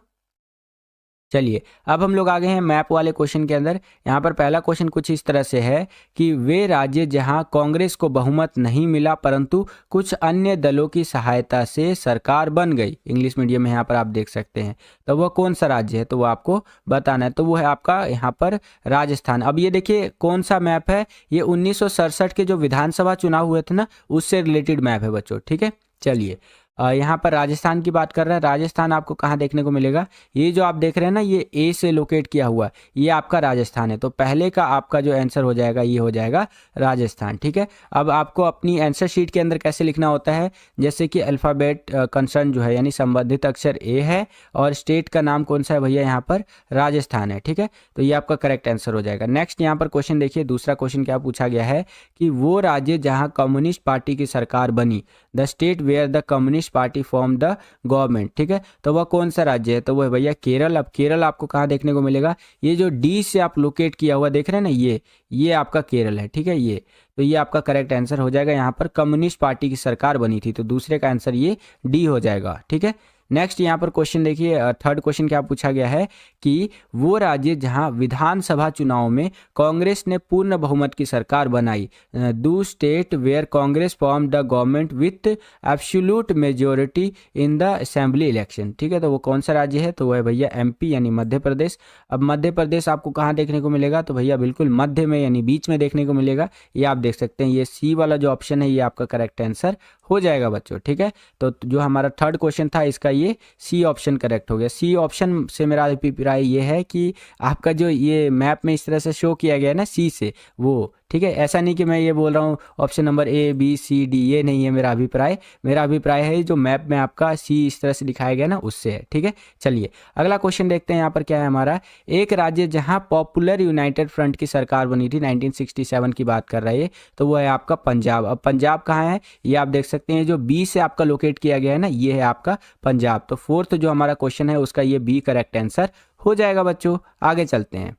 चलिए अब हम लोग आ गए हैं मैप वाले क्वेश्चन के अंदर। यहाँ पर पहला क्वेश्चन कुछ इस तरह से है कि वे राज्य जहाँ कांग्रेस को बहुमत नहीं मिला परंतु कुछ अन्य दलों की सहायता से सरकार बन गई। इंग्लिश मीडियम में यहाँ पर आप देख सकते हैं। तो वह कौन सा राज्य है, तो वो आपको बताना है। तो वो है आपका यहाँ पर राजस्थान। अब ये देखिए कौन सा मैप है, ये 1967 के जो विधानसभा चुनाव हुए थे ना, उससे रिलेटेड मैप है बच्चों। ठीक है, चलिए यहाँ पर राजस्थान की बात कर रहे हैं। राजस्थान आपको कहाँ देखने को मिलेगा, ये जो आप देख रहे हैं ना, ये ए से लोकेट किया हुआ, ये आपका राजस्थान है। तो पहले का आपका जो आंसर हो जाएगा ये हो जाएगा राजस्थान। ठीक है, अब आपको अपनी आंसर शीट के अंदर कैसे लिखना होता है, जैसे कि अल्फ़ाबेट कंसर्न जो है यानी संबंधित अक्षर ए है और स्टेट का नाम कौन सा है भैया, यहाँ पर राजस्थान है। ठीक है, तो ये आपका करेक्ट आंसर हो जाएगा। नेक्स्ट यहाँ पर क्वेश्चन देखिए, दूसरा क्वेश्चन क्या पूछा गया है कि वो राज्य जहाँ कम्युनिस्ट पार्टी की सरकार बनी, the state where the communist party form the government. ठीक है, तो वह कौन सा राज्य है, तो वह भैया केरल। अब केरल आपको कहाँ देखने को मिलेगा, ये जो डी से आप लोकेट किया हुआ देख रहे हैं ना, ये आपका केरल है। ठीक है, ये तो ये आपका करेक्ट आंसर हो जाएगा। यहाँ पर कम्युनिस्ट पार्टी की सरकार बनी थी, तो दूसरे का आंसर ये डी हो जाएगा। ठीक है, नेक्स्ट यहाँ पर क्वेश्चन देखिए, थर्ड क्वेश्चन क्या पूछा गया है कि वो राज्य जहां विधानसभा चुनाव में कांग्रेस ने पूर्ण बहुमत की सरकार बनाई, दो state where Congress form the government with absolute majority in the assembly election. ठीक है, तो वो कौन सा राज्य है, तो वो है भैया एमपी यानी मध्य प्रदेश। अब मध्य प्रदेश आपको कहाँ देखने को मिलेगा, तो भैया बिल्कुल मध्य में यानी बीच में देखने को मिलेगा। ये आप देख सकते हैं, ये सी वाला जो ऑप्शन है ये आपका करेक्ट आंसर हो जाएगा बच्चों। ठीक है, तो जो हमारा थर्ड क्वेश्चन था इसका ये सी ऑप्शन करेक्ट हो गया। सी ऑप्शन से मेरा अभिप्राय ये है कि आपका जो ये मैप में इस तरह से शो किया गया है ना सी से, वो ठीक है, ऐसा नहीं कि मैं ये बोल रहा हूँ option number A B C D, ये नहीं है मेरा अभिप्राय। मेरा अभिप्राय है जो मैप में आपका सी इस तरह से दिखाया गया ना उससे है। ठीक है, चलिए अगला क्वेश्चन देखते हैं। यहाँ पर क्या है हमारा, एक राज्य जहाँ पॉपुलर यूनाइटेड फ्रंट की सरकार बनी थी, 1967 की बात कर रही है, तो वो है आपका पंजाब। अब पंजाब कहाँ है, ये आप देख सकते हैं, जो बी से आपका लोकेट किया गया है ना, ये है आपका पंजाब। तो फोर्थ जो हमारा क्वेश्चन है उसका ये बी करेक्ट आंसर हो जाएगा बच्चों। आगे चलते हैं,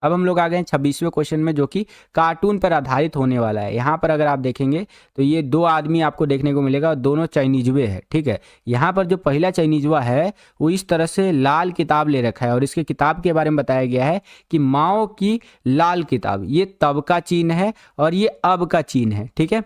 अब हम लोग आ गए हैं 26वें क्वेश्चन में, जो कि कार्टून पर आधारित होने वाला है। यहाँ पर अगर आप देखेंगे तो ये दो आदमी आपको देखने को मिलेगा और दोनों चाइनीजवे है। ठीक है, यहाँ पर जो पहला चाइनीजवा है वो इस तरह से लाल किताब ले रखा है और इसके किताब के बारे में बताया गया है कि माओ की लाल किताब, ये तब का चीन है और ये अब का चीन है। ठीक है,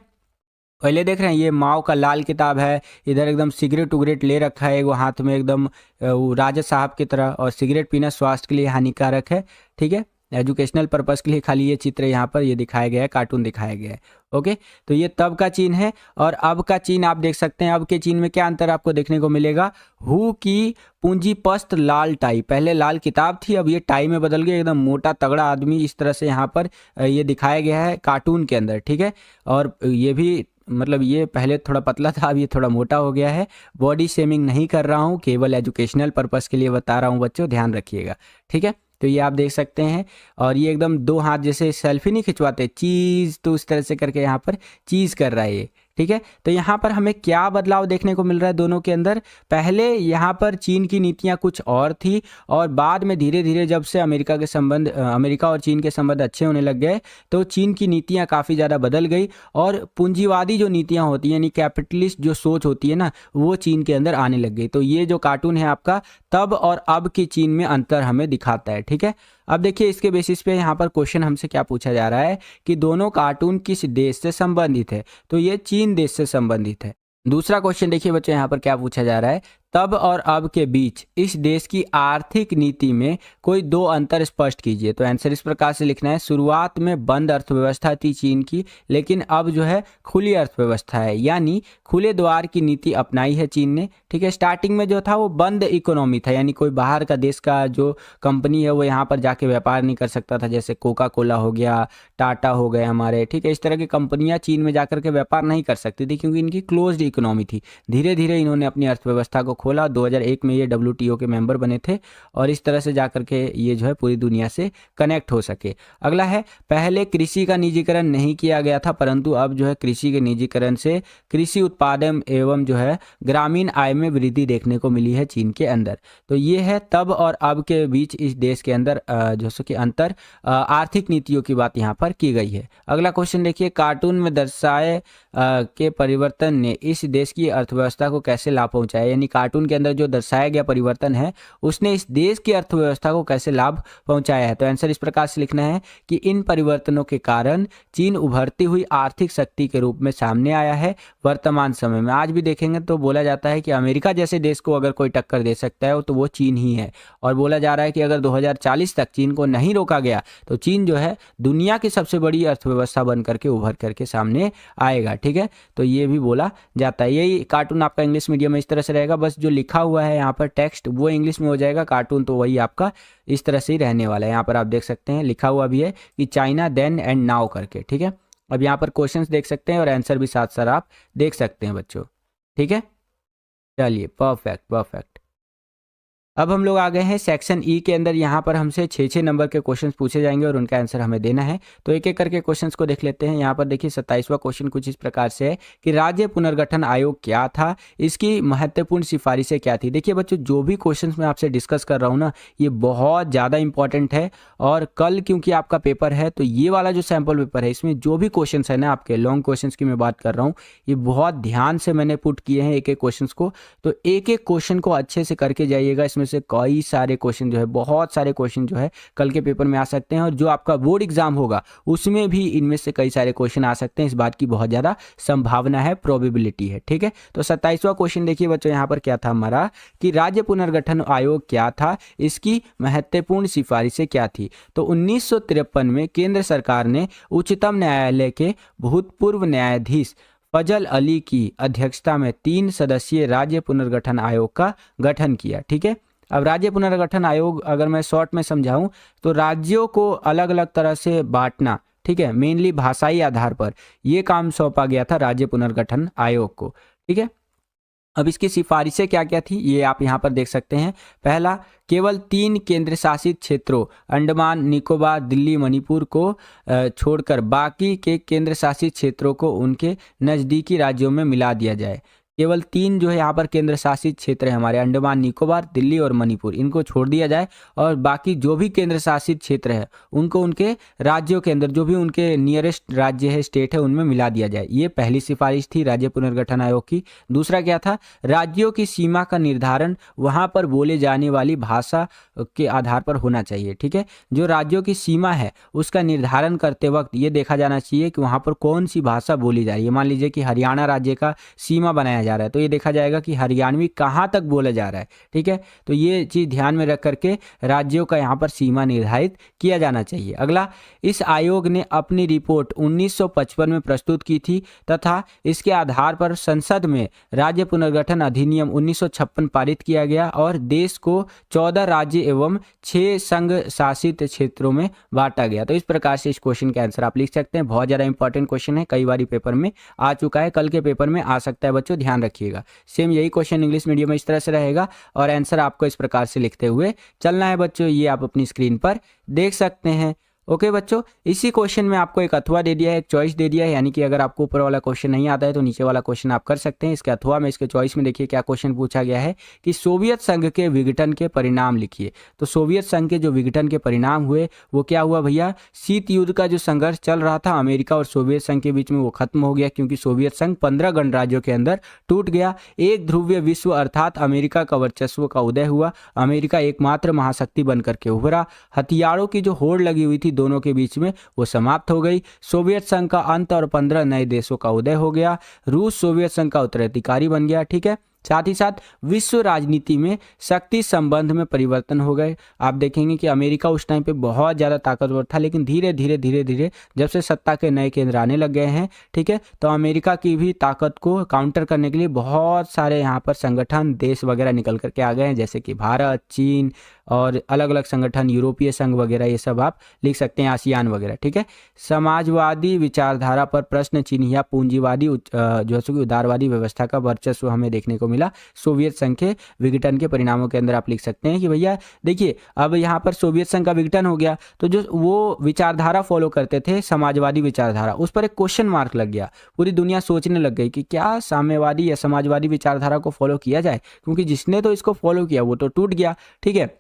पहले देख रहे हैं ये माओ का लाल किताब है, इधर एकदम सिगरेट उगरेट ले रखा है वो हाथ में एकदम राजा साहब की तरह, और सिगरेट पीना स्वास्थ्य के लिए हानिकारक है। ठीक है, एजुकेशनल पर्पस के लिए खाली ये चित्र यहाँ पर ये दिखाया गया है, कार्टून दिखाया गया है। ओके, तो ये तब का चीन है और अब का चीन आप देख सकते हैं। अब के चीन में क्या अंतर आपको देखने को मिलेगा, हु की पूंजीपस्त लाल टाई, पहले लाल किताब थी अब ये टाई में बदल गई, एकदम मोटा तगड़ा आदमी इस तरह से यहाँ पर ये दिखाया गया है कार्टून के अंदर। ठीक है, और ये भी मतलब ये पहले थोड़ा पतला था अब ये थोड़ा मोटा हो गया है। बॉडी शेमिंग नहीं कर रहा हूँ, केवल एजुकेशनल पर्पस के लिए बता रहा हूँ बच्चों, ध्यान रखिएगा। ठीक है, तो ये आप देख सकते हैं, और ये एकदम दो हाथ जैसे सेल्फी नहीं खिंचवाते चीज़, तो उस तरह से करके यहाँ पर चीज़ कर रहा है ये। ठीक है। तो यहाँ पर हमें क्या बदलाव देखने को मिल रहा है दोनों के अंदर? पहले यहाँ पर चीन की नीतियाँ कुछ और थी और बाद में धीरे धीरे जब से अमेरिका और चीन के संबंध अच्छे होने लग गए तो चीन की नीतियाँ काफ़ी ज़्यादा बदल गई और पूंजीवादी जो नीतियाँ होती हैं यानी कैपिटलिस्ट जो सोच होती है ना, वो चीन के अंदर आने लग गई। तो ये जो कार्टून है आपका तब और अब की चीन में अंतर हमें दिखाता है, ठीक है। अब देखिए इसके बेसिस पे यहाँ पर क्वेश्चन हमसे क्या पूछा जा रहा है कि दोनों कार्टून किस देश से संबंधित है, तो ये चीन देश से संबंधित है। दूसरा क्वेश्चन देखिए बच्चों यहाँ पर क्या पूछा जा रहा है, तब और अब के बीच इस देश की आर्थिक नीति में कोई दो अंतर स्पष्ट कीजिए। तो आंसर इस प्रकार से लिखना है, शुरुआत में बंद अर्थव्यवस्था थी चीन की, लेकिन अब जो है खुली अर्थव्यवस्था है, यानी खुले द्वार की नीति अपनाई है चीन ने, ठीक है। स्टार्टिंग में जो था वो बंद इकोनॉमी था, यानी कोई बाहर का देश का जो कंपनी है वो यहाँ पर जाके व्यापार नहीं कर सकता था, जैसे कोका कोला हो गया, टाटा हो गए हमारे, ठीक है। इस तरह की कंपनियां चीन में जाकर के व्यापार नहीं कर सकती थी क्योंकि इनकी क्लोज्ड इकोनॉमी थी। धीरे धीरे इन्होंने अपनी अर्थव्यवस्था को खोला, 2001 में ये WTO के मेंबर बने थे और इस तरह से जाकर के ये जो है पूरी दुनिया से कनेक्ट हो सके। अगला है, पहले कृषि का निजीकरण नहीं किया गया था, परंतु अब जो है कृषि के निजीकरण से कृषि उत्पादन एवं जो है ग्रामीण आय में वृद्धि देखने को मिली है चीन के अंदर। तो ये है तब और अब के बीच इस देश के अंदर जो कि अंतर आर्थिक नीतियों की बात यहाँ पर की गई है। अगला क्वेश्चन देखिए, कार्टून में दर्शाए के परिवर्तन ने इस देश की अर्थव्यवस्था को कैसे लाभ पहुंचाया, यानी कार्टून के अंदर जो दर्शाया गया परिवर्तन है उसने इस देश की अर्थव्यवस्था को कैसे लाभ पहुंचाया है। तो आंसर इस प्रकार से लिखना है कि इन परिवर्तनों के कारण चीन उभरती हुई आर्थिक शक्ति के रूप में सामने आया है वर्तमान समय में। आज भी देखेंगे तो बोला जाता है कि अमेरिका जैसे देश को अगर कोई टक्कर दे सकता है तो वो चीन ही है, और बोला जा रहा है कि अगर 2040 तक चीन को नहीं रोका गया तो चीन जो है दुनिया की सबसे बड़ी अर्थव्यवस्था बन करके उभर करके सामने आएगा, ठीक है। तो ये भी बोला जाता है। यही कार्टून आपका इंग्लिश मीडियम में इस तरह से रहेगा, बस जो लिखा हुआ है यहाँ पर टेक्स्ट वो इंग्लिश में हो जाएगा, कार्टून तो वही आपका इस तरह से ही रहने वाला है। यहाँ पर आप देख सकते हैं लिखा हुआ भी है कि चाइना देन एंड नाउ करके, ठीक है। अब यहाँ पर क्वेश्चंस देख सकते हैं और आंसर भी साथ साथ आप देख सकते हैं बच्चों, ठीक है। चलिए परफेक्ट परफेक्ट। अब हम लोग आ गए हैं सेक्शन ई के अंदर। यहाँ पर हमसे 6 नंबर के क्वेश्चंस पूछे जाएंगे और उनका आंसर हमें देना है। तो एक एक करके क्वेश्चंस को देख लेते हैं। यहाँ पर देखिए 27वां क्वेश्चन कुछ इस प्रकार से है कि राज्य पुनर्गठन आयोग क्या था, इसकी महत्वपूर्ण सिफारिशें क्या थी। देखिए बच्चों, जो भी क्वेश्चंस मैं आपसे डिस्कस कर रहा हूँ ना, ये बहुत ज़्यादा इंपॉर्टेंट है और कल क्योंकि आपका पेपर है तो ये वाला जो सैम्पल पेपर है इसमें जो भी क्वेश्चन है ना, आपके लॉन्ग क्वेश्चन की मैं बात कर रहा हूँ, ये बहुत ध्यान से मैंने पुट किए हैं एक एक क्वेश्चन को। तो एक एक क्वेश्चन को अच्छे से करके जाइएगा, इसमें से कई सारे क्वेश्चन जो है, बहुत सारे क्वेश्चन जो है कल के पेपर में आ सकते हैं और जो आपका बोर्ड एग्जाम होगा उसमें भी इनमें से कई सारे क्वेश्चन आ सकते हैं। इस बात की बहुत ज़्यादा संभावना है, प्रोबेबिलिटी है, ठीक है। तो 27वां क्वेश्चन देखिए बच्चों, यहाँ पर क्या था हमारा कि राज्य पुनर्गठन आयोग क्या था, इसकी महत्वपूर्ण सिफारिशें क्या थी। तो 1953 में केंद्र सरकार ने उच्चतम न्यायालय के भूतपूर्व न्यायाधीश फजल अली की अध्यक्षता में 3 सदस्यीय राज्य पुनर्गठन आयोग का गठन किया, ठीक है। अब राज्य पुनर्गठन आयोग अगर मैं शॉर्ट में समझाऊं तो राज्यों को अलग अलग तरह से बांटना, ठीक है, मेनली भाषाई आधार पर ये काम सौंपा गया था राज्य पुनर्गठन आयोग को, ठीक है। अब इसकी सिफारिशें क्या क्या थी ये आप यहाँ पर देख सकते हैं। पहला, केवल 3 केंद्र शासित क्षेत्रों अंडमान निकोबार दिल्ली मणिपुर को छोड़कर बाकी के केंद्र शासित क्षेत्रों को उनके नज़दीकी राज्यों में मिला दिया जाए। केवल 3 जो है यहाँ पर केंद्र शासित क्षेत्र है हमारे, अंडमान निकोबार दिल्ली और मणिपुर, इनको छोड़ दिया जाए और बाकी जो भी केंद्र शासित क्षेत्र है उनको उनके राज्यों के अंदर जो भी उनके नियरेस्ट राज्य है, स्टेट है, उनमें मिला दिया जाए। ये पहली सिफारिश थी राज्य पुनर्गठन आयोग की। दूसरा क्या था, राज्यों की सीमा का निर्धारण वहाँ पर बोले जाने वाली भाषा के आधार पर होना चाहिए, ठीक है। जो राज्यों की सीमा है उसका निर्धारण करते वक्त ये देखा जाना चाहिए कि वहाँ पर कौन सी भाषा बोली जा रही है। मान लीजिए कि हरियाणा राज्य का सीमा बनाया जा रहा है तो ये देखा जाएगा कि हरियाणवी कहाँ तक बोला जा रहा है, ठीक है। तो ये चीज़ ध्यान में रख करके राज्यों का यहाँ पर सीमा निर्धारित किया जाना चाहिए। अगला, इस आयोग ने अपनी रिपोर्ट 1955 में प्रस्तुत की थी तथा इसके आधार पर संसद में राज्य पुनर्गठन अधिनियम 1956 पारित किया गया और देश को 14 राज्य एवं 6 संघ शासित क्षेत्रों में बांटा गया। तो इस प्रकार से इस क्वेश्चन का आंसर आप लिख सकते हैं। बहुत ज़्यादा इंपॉर्टेंट क्वेश्चन है, कई बार पेपर में आ चुका है, कल के पेपर में आ सकता है बच्चों, ध्यान रखिएगा। सेम यही क्वेश्चन इंग्लिश मीडियम में इस तरह से रहेगा और आंसर आपको इस प्रकार से लिखते हुए चलना है बच्चों। ये आप अपनी स्क्रीन पर देख सकते हैं। ओके बच्चों, इसी क्वेश्चन में आपको एक अथवा दे दिया है, एक चॉइस दे दिया है, यानी कि अगर आपको ऊपर वाला क्वेश्चन नहीं आता है तो नीचे वाला क्वेश्चन आप कर सकते हैं। इसके अथवा में, इसके चॉइस में देखिए क्या क्वेश्चन पूछा गया है कि सोवियत संघ के विघटन के परिणाम लिखिए। तो सोवियत संघ के जो विघटन के परिणाम हुए वो क्या हुआ भैया, शीत युद्ध का जो संघर्ष चल रहा था अमेरिका और सोवियत संघ के बीच में वो खत्म हो गया, क्योंकि सोवियत संघ 15 गणराज्यों के अंदर टूट गया। एक ध्रुवीय विश्व अर्थात अमेरिका का वर्चस्व का उदय हुआ। अमेरिका एकमात्र महाशक्ति बनकर के उभरा। हथियारों की जो होड़ लगी हुई थी दोनों के बीच में वो समाप्त हो गई। सोवियत संघ का अंत और 15 नए देशों का उदय हो गया। रूस सोवियत संघ का उत्तराधिकारी बन गया। ठीक है, साथ ही साथ विश्व राजनीति में शक्ति संबंध में परिवर्तन हो गए। आप देखेंगे कि अमेरिका उस टाइम पे बहुत ज़्यादा ताकतवर था, लेकिन धीरे धीरे धीरे धीरे जब से सत्ता के नए केंद्र आने लग गए हैं, ठीक है, तो अमेरिका की भी ताकत को काउंटर करने के लिए बहुत सारे यहाँ पर संगठन, देश वगैरह निकल करके आ गए हैं, जैसे कि भारत, चीन और अलग अलग संगठन, यूरोपीय संघ वगैरह, ये सब आप लिख सकते हैं, आसियान वगैरह। ठीक है, समाजवादी विचारधारा पर प्रश्न चिन्ह या पूंजीवादी जो है उदारवादी व्यवस्था का वर्चस्व हमें देखने को मिला सोवियत संघ के विघटन के परिणामों के अंदर। आप लिख सकते हैं कि भैया देखिए, अब यहाँ पर सोवियत संघ का विघटन हो गया तो जो वो विचारधारा फॉलो करते थे, समाजवादी विचारधारा, उस पर एक क्वेश्चन मार्क लग गया। पूरी दुनिया सोचने लग गई कि क्या साम्यवादी या समाजवादी विचारधारा को फॉलो किया जाए, क्योंकि जिसने तो इसको फॉलो किया वो तो टूट गया। ठीक है,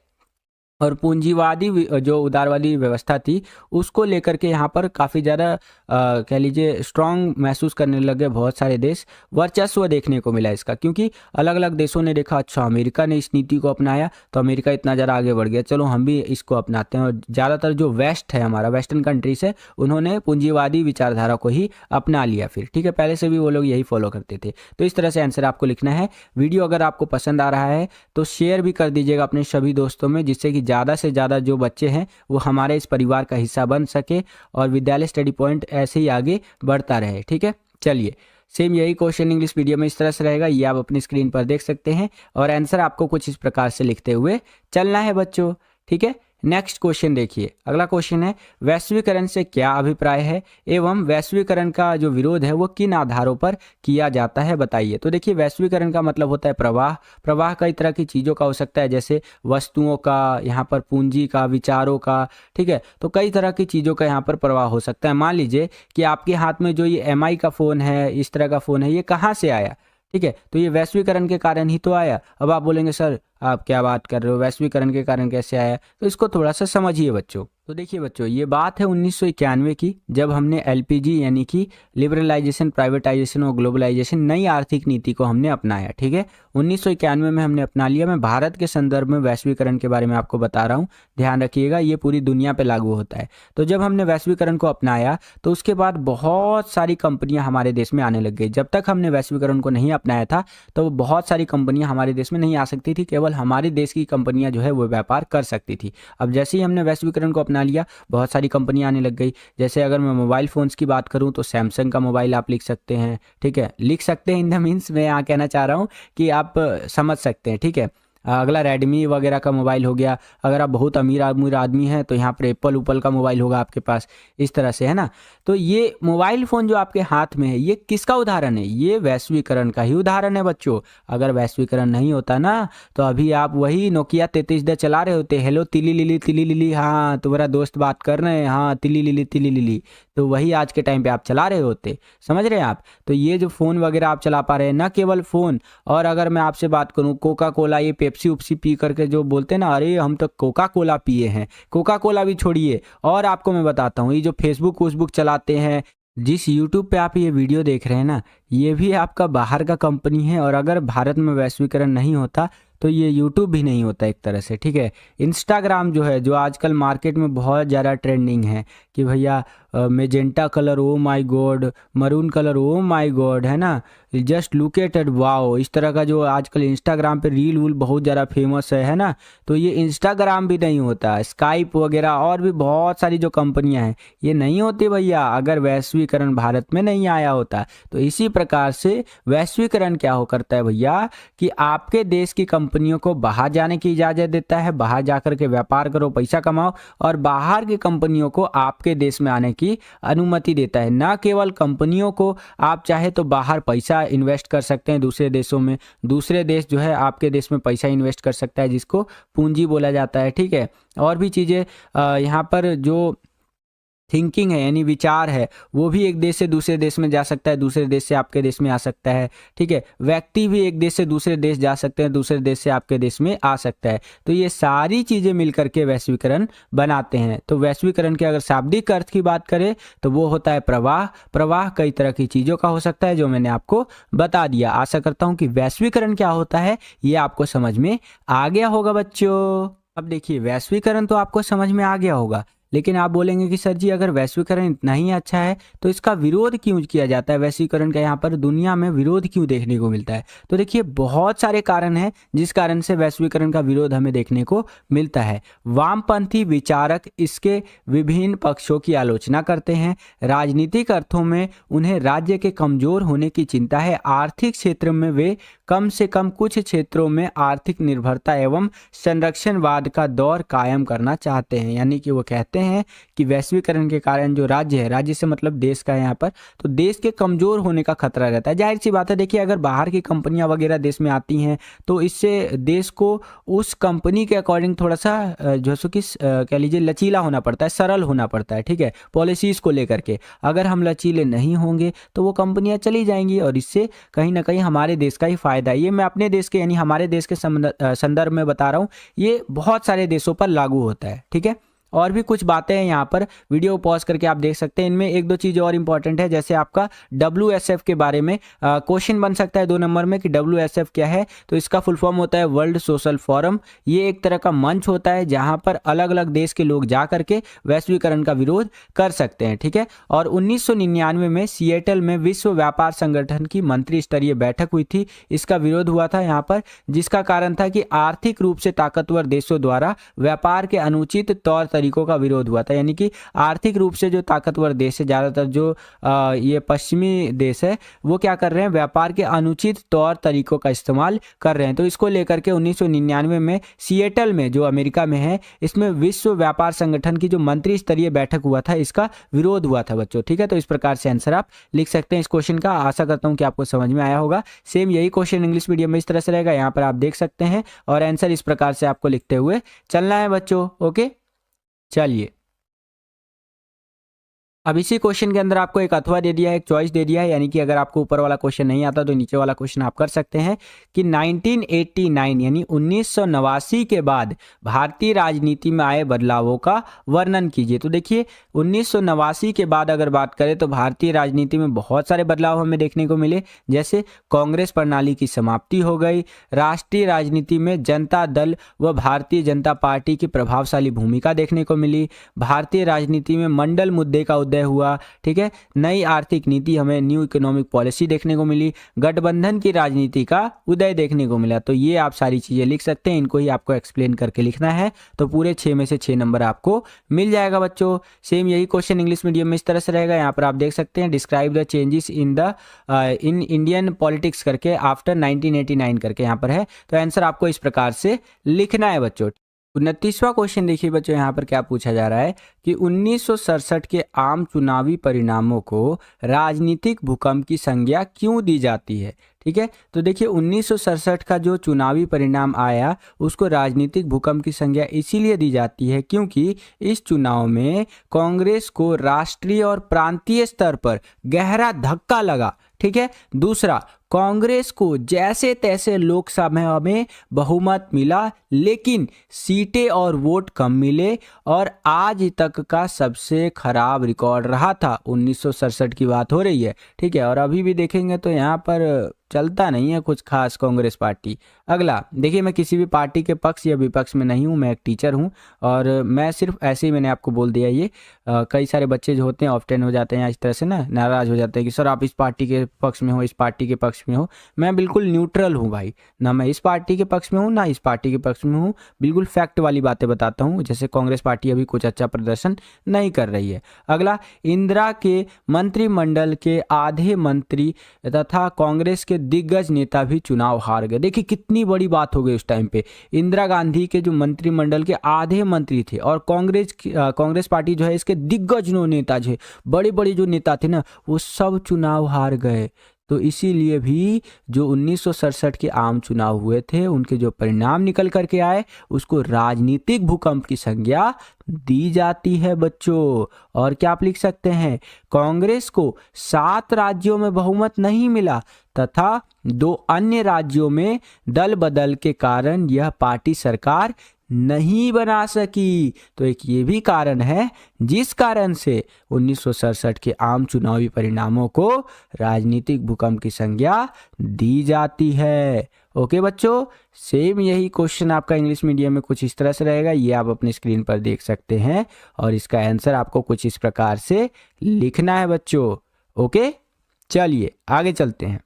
और पूंजीवादी जो उदारवादी व्यवस्था थी उसको लेकर के यहाँ पर काफ़ी ज़्यादा कह लीजिए स्ट्रांग महसूस करने लगे बहुत सारे देश। वर्चस्व देखने को मिला इसका, क्योंकि अलग अलग देशों ने देखा अच्छा अमेरिका ने इस नीति को अपनाया तो अमेरिका इतना ज़्यादा आगे बढ़ गया, चलो हम भी इसको अपनाते हैं। और ज़्यादातर जो वेस्ट है, हमारा वेस्टर्न कंट्रीज है, उन्होंने पूंजीवादी विचारधारा को ही अपना लिया फिर। ठीक है, पहले से भी वो लोग यही फॉलो करते थे। तो इस तरह से आंसर आपको लिखना है। वीडियो अगर आपको पसंद आ रहा है तो शेयर भी कर दीजिएगा अपने सभी दोस्तों में, जिससे कि ज़्यादा से ज़्यादा जो बच्चे हैं वो हमारे इस परिवार का हिस्सा बन सके और विद्यालय स्टडी पॉइंट ऐसे ही आगे बढ़ता रहे। ठीक है, चलिए सेम यही क्वेश्चन इंग्लिश वीडियो में इस तरह से रहेगा, ये आप अपनी स्क्रीन पर देख सकते हैं और आंसर आपको कुछ इस प्रकार से लिखते हुए चलना है बच्चों। ठीक है, नेक्स्ट क्वेश्चन देखिए। अगला क्वेश्चन है, वैश्वीकरण से क्या अभिप्राय है एवं वैश्वीकरण का जो विरोध है वो किन आधारों पर किया जाता है बताइए। तो देखिए, वैश्वीकरण का मतलब होता है प्रवाह। प्रवाह कई तरह की चीज़ों का हो सकता है, जैसे वस्तुओं का, यहाँ पर पूंजी का, विचारों का। ठीक है, तो कई तरह की चीज़ों का यहाँ पर प्रवाह हो सकता है। मान लीजिए कि आपके हाथ में जो ये MI का फ़ोन है, इस तरह का फ़ोन है, ये कहाँ से आया? ठीक है, तो ये वैश्वीकरण के कारण ही तो आया। अब आप बोलेंगे सर आप क्या बात कर रहे हो, वैश्वीकरण के कारण कैसे आया? तो इसको थोड़ा सा समझिए बच्चों। तो देखिए बच्चों, ये बात है 1991 की, जब हमने LPG यानी कि लिबरलाइजेशन, प्राइवेटाइजेशन और ग्लोबलाइजेशन, नई आर्थिक नीति को हमने अपनाया। ठीक है, 1991 में हमने अपना लिया। मैं भारत के संदर्भ में वैश्वीकरण के बारे में आपको बता रहा हूँ, ध्यान रखिएगा, ये पूरी दुनिया पे लागू होता है। तो जब हमने वैश्वीकरण को अपनाया तो उसके बाद बहुत सारी कंपनियां हमारे देश में आने लग गई। जब तक हमने वैश्वीकरण को नहीं अपनाया था तो बहुत सारी कंपनियां हमारे देश में नहीं आ सकती थी, केवल हमारे देश की कंपनियां जो है वो व्यापार कर सकती थी। अब जैसे ही हमने वैश्वीकरण को अपना लिया, बहुत सारी कंपनियां आने लग गई। जैसे अगर मैं मोबाइल फ़ोन्स की बात करूं तो सैमसंग का मोबाइल आप लिख सकते हैं। ठीक है, लिख सकते हैं इन द मीन्स मैं यहाँ कहना चाह रहा हूँ कि आप समझ सकते हैं। ठीक है, अगला रेडमी वगैरह का मोबाइल हो गया। अगर आप बहुत अमीर आदमी हैं तो यहाँ पर एप्पल का मोबाइल होगा आपके पास, इस तरह से, है ना। तो ये मोबाइल फ़ोन जो आपके हाथ में है ये किसका उदाहरण है? ये वैश्वीकरण का ही उदाहरण है बच्चों। अगर वैश्वीकरण नहीं होता ना तो अभी आप वही नोकिया 3310 चला रहे होते, हेलो तिली लिली, हाँ तुम्हारा दोस्त बात कर रहे हैं, हाँ तिली लिली, तो वही आज के टाइम पे आप चला रहे होते। समझ रहे हैं आप? तो ये जो फ़ोन वगैरह आप चला पा रहे हैं, ना केवल फ़ोन, और अगर मैं आपसे बात करूँ कोका कोला, ये पेप्सी उपसी पी करके जो बोलते हैं ना, अरे हम तो कोका कोला पिए हैं, कोका कोला भी छोड़िए। और आपको मैं बताता हूँ, ये जो फेसबुक चलाते हैं, जिस यूट्यूब पे आप ये वीडियो देख रहे हैं ना, ये भी आपका बाहर का कंपनी है। और अगर भारत में वैश्वीकरण नहीं होता तो ये यूट्यूब भी नहीं होता एक तरह से। ठीक है, इंस्टाग्राम जो है, जो आजकल मार्केट में बहुत ज़्यादा ट्रेंडिंग है कि भैया magenta colour oh my God, maroon colour oh my God, है ना, just look at it wow, इस तरह का जो आजकल इंस्टाग्राम पे रील वूल बहुत ज़्यादा फेमस है ना। तो ये इंस्टाग्राम भी नहीं होता, स्काइप वगैरह और भी बहुत सारी जो कंपनियां हैं ये नहीं होती भैया अगर वैश्वीकरण भारत में नहीं आया होता। तो इसी प्रकार से वैश्वीकरण क्या हो करता है भैया कि आपके देश की कंपनियों को बाहर जाने की इजाज़त देता है, बाहर जाकर के व्यापार करो, पैसा कमाओ, और बाहर की कंपनियों को आपके देश में आने की अनुमति देता है। ना केवल कंपनियों को, आप चाहे तो बाहर पैसा इन्वेस्ट कर सकते हैं दूसरे देशों में, दूसरे देश जो है आपके देश में पैसा इन्वेस्ट कर सकता है, जिसको पूंजी बोला जाता है। ठीक है, और भी चीज़ें यहाँ पर जो थिंकिंग है यानी विचार है वो भी एक देश से दूसरे देश में जा सकता है, दूसरे देश से आपके देश में आ सकता है। ठीक है, व्यक्ति भी एक देश से दूसरे देश जा सकते हैं, दूसरे देश से आपके देश में आ सकता है। तो ये सारी चीज़ें मिलकर के वैश्वीकरण बनाते हैं। तो वैश्वीकरण के अगर शाब्दिक अर्थ की बात करें तो वो होता है प्रवाह। प्रवाह कई तरह की चीज़ों का हो सकता है जो मैंने आपको बता दिया। आशा करता हूँ कि वैश्वीकरण क्या होता है ये आपको समझ में आ गया होगा बच्चों। अब देखिए, वैश्वीकरण तो आपको समझ में आ गया होगा, लेकिन आप बोलेंगे कि सर जी अगर वैश्वीकरण इतना ही अच्छा है तो इसका विरोध क्यों किया जाता है, वैश्वीकरण का यहाँ पर दुनिया में विरोध क्यों देखने को मिलता है। तो देखिए, बहुत सारे कारण हैं जिस कारण से वैश्वीकरण का विरोध हमें देखने को मिलता है। वामपंथी विचारक इसके विभिन्न पक्षों की आलोचना करते हैं। राजनीतिक अर्थों में उन्हें राज्य के कमजोर होने की चिंता है। आर्थिक क्षेत्र में वे कम से कम कुछ क्षेत्रों में आर्थिक निर्भरता एवं संरक्षणवाद का दौर कायम करना चाहते हैं। यानी कि वो कहते हैं कि वैश्वीकरण के कारण जो राज्य है, राज्य से मतलब देश का यहाँ पर, तो देश के कमजोर होने का खतरा रहता है। जाहिर सी बात है, देखिए अगर बाहर की कंपनियां वगैरह देश में आती हैं तो इससे देश को उस कंपनी के अकॉर्डिंग थोड़ा सा जो सो कि कह लीजिए लचीला होना पड़ता है, सरल होना पड़ता है। ठीक है, पॉलिसीज को लेकर के अगर हम लचीले नहीं होंगे तो वो कंपनियां चली जाएंगी और इससे कहीं ना कहीं हमारे देश का ही फायदा है। ये मैं अपने देश के यानी हमारे देश के संदर्भ में बता रहा हूँ, ये बहुत सारे देशों पर लागू होता है। ठीक है, और भी कुछ बातें हैं यहाँ पर, वीडियो पॉज करके आप देख सकते हैं। इनमें एक दो चीज़ और इंपॉर्टेंट है, जैसे आपका WSF के बारे में क्वेश्चन बन सकता है 2 नंबर में कि WSF क्या है। तो इसका फुल फॉर्म होता है वर्ल्ड सोशल फोरम। ये एक तरह का मंच होता है जहाँ पर अलग अलग देश के लोग जा करके वैश्वीकरण का विरोध कर सकते हैं। ठीक है, और 1999 में सिएटल में विश्व व्यापार संगठन की मंत्री स्तरीय बैठक हुई थी। इसका विरोध हुआ था यहाँ पर, जिसका कारण था कि आर्थिक रूप से ताकतवर देशों द्वारा व्यापार के अनुचित तौर तरीकों का विरोध हुआ था। यानी कि आर्थिक रूप से जो ताकतवर देश है, ज़्यादातर जो ये पश्चिमी देश है, वो क्या कर रहे हैं, व्यापार के अनुचित तौर तरीकों का इस्तेमाल कर रहे हैं। तो इसको लेकर के 1999 में सिएटल में, जो अमेरिका में है, इसमें विश्व व्यापार संगठन की जो मंत्री स्तरीय बैठक हुआ था, इसका विरोध हुआ था बच्चों। ठीक है, तो इस प्रकार से आंसर आप लिख सकते हैं इस क्वेश्चन का। आशा करता हूँ कि आपको समझ में आया होगा। सेम यही क्वेश्चन इंग्लिश मीडियम में इस तरह से रहेगा, यहाँ पर आप देख सकते हैं, और आंसर इस प्रकार से आपको लिखते हुए चलना है बच्चों। ओके, चलिए, अब इसी क्वेश्चन के अंदर आपको एक अथवा दे दिया है, एक चॉइस दे दिया है। यानी कि अगर आपको ऊपर वाला क्वेश्चन नहीं आता तो नीचे वाला क्वेश्चन आप कर सकते हैं कि 1989 यानी 1989 के बाद भारतीय राजनीति में आए बदलावों का वर्णन कीजिए। तो देखिए, 1989 के बाद अगर बात करें तो भारतीय राजनीति में बहुत सारे बदलाव हमें देखने को मिले। जैसे कांग्रेस प्रणाली की समाप्ति हो गई, राष्ट्रीय राजनीति में जनता दल व भारतीय जनता पार्टी की प्रभावशाली भूमिका देखने को मिली, भारतीय राजनीति में मंडल मुद्दे का उदय हुआ। ठीक है, नई आर्थिक नीति, हमें न्यू इकोनॉमिक पॉलिसी देखने को मिली, गठबंधन की राजनीति का उदय देखने को मिला। तो ये आप सारी चीजें लिख सकते हैं, इनको ही आपको एक्सप्लेन करके लिखना है। तो पूरे 6 में से 6 नंबर आपको मिल जाएगा बच्चों। सेम यही क्वेश्चन इंग्लिश मीडियम में इस तरह से रहेगा। यहाँ पर आप देख सकते हैं describe the changes in Indian politics करके आफ्टर 1989 करके यहाँ पर है। तो आंसर आपको इस प्रकार से लिखना है बच्चों। 29वां क्वेश्चन देखिए बच्चों, यहाँ पर क्या पूछा जा रहा है कि 1967 के आम चुनावी परिणामों को राजनीतिक भूकंप की संज्ञा क्यों दी जाती है। ठीक है, तो देखिए 1967 का जो चुनावी परिणाम आया उसको राजनीतिक भूकंप की संज्ञा इसीलिए दी जाती है क्योंकि इस चुनाव में कांग्रेस को राष्ट्रीय और प्रांतीय स्तर पर गहरा धक्का लगा। ठीक है, दूसरा, कांग्रेस को जैसे तैसे लोकसभा में बहुमत मिला लेकिन सीटें और वोट कम मिले और आज तक का सबसे खराब रिकॉर्ड रहा था। 1967 की बात हो रही है। ठीक है, और अभी भी देखेंगे तो यहाँ पर चलता नहीं है कुछ खास कांग्रेस पार्टी। अगला देखिए, मैं किसी भी पार्टी के पक्ष या विपक्ष में नहीं हूँ, मैं एक टीचर हूँ और मैं सिर्फ ऐसे ही मैंने आपको बोल दिया। ये कई सारे बच्चे जो होते हैं ऑफ्टेन हो जाते हैं इस तरह से ना, नाराज़ हो जाते हैं कि सर आप इस पार्टी के पक्ष में हो, इस पार्टी के पक्ष में हो। मैं बिल्कुल न्यूट्रल हूँ भाई, ना मैं इस पार्टी के पक्ष में हूँ ना इस पार्टी के पक्ष में हूँ। बिल्कुल फैक्ट वाली बातें बताता हूँ। जैसे कांग्रेस पार्टी अभी कुछ अच्छा प्रदर्शन नहीं कर रही है। अगला, इंदिरा के मंत्रिमंडल के आधे मंत्री तथा कांग्रेस के दिग्गज नेता भी चुनाव हार गए। देखिए कितनी बड़ी बात हो गई उस टाइम पे। इंदिरा गांधी के जो मंत्रिमंडल के आधे मंत्री थे और कांग्रेस पार्टी जो है इसके दिग्गज नेता जो बड़े बड़े जो नेता थे ना, वो सब चुनाव हार गए। तो इसीलिए भी जो 1967 के आम चुनाव हुए थे उनके जो परिणाम निकल करके आए उसको राजनीतिक भूकंप की संज्ञा दी जाती है बच्चों। और क्या आप लिख सकते हैं, कांग्रेस को 7 राज्यों में बहुमत नहीं मिला तथा 2 अन्य राज्यों में दल बदल के कारण यह पार्टी सरकार नहीं बना सकी। तो एक ये भी कारण है जिस कारण से 1967 के आम चुनावी परिणामों को राजनीतिक भूकंप की संज्ञा दी जाती है। ओके बच्चों, सेम यही क्वेश्चन आपका इंग्लिश मीडियम में कुछ इस तरह से रहेगा, ये आप अपनी स्क्रीन पर देख सकते हैं और इसका आंसर आपको कुछ इस प्रकार से लिखना है बच्चों। ओके, चलिए आगे चलते हैं।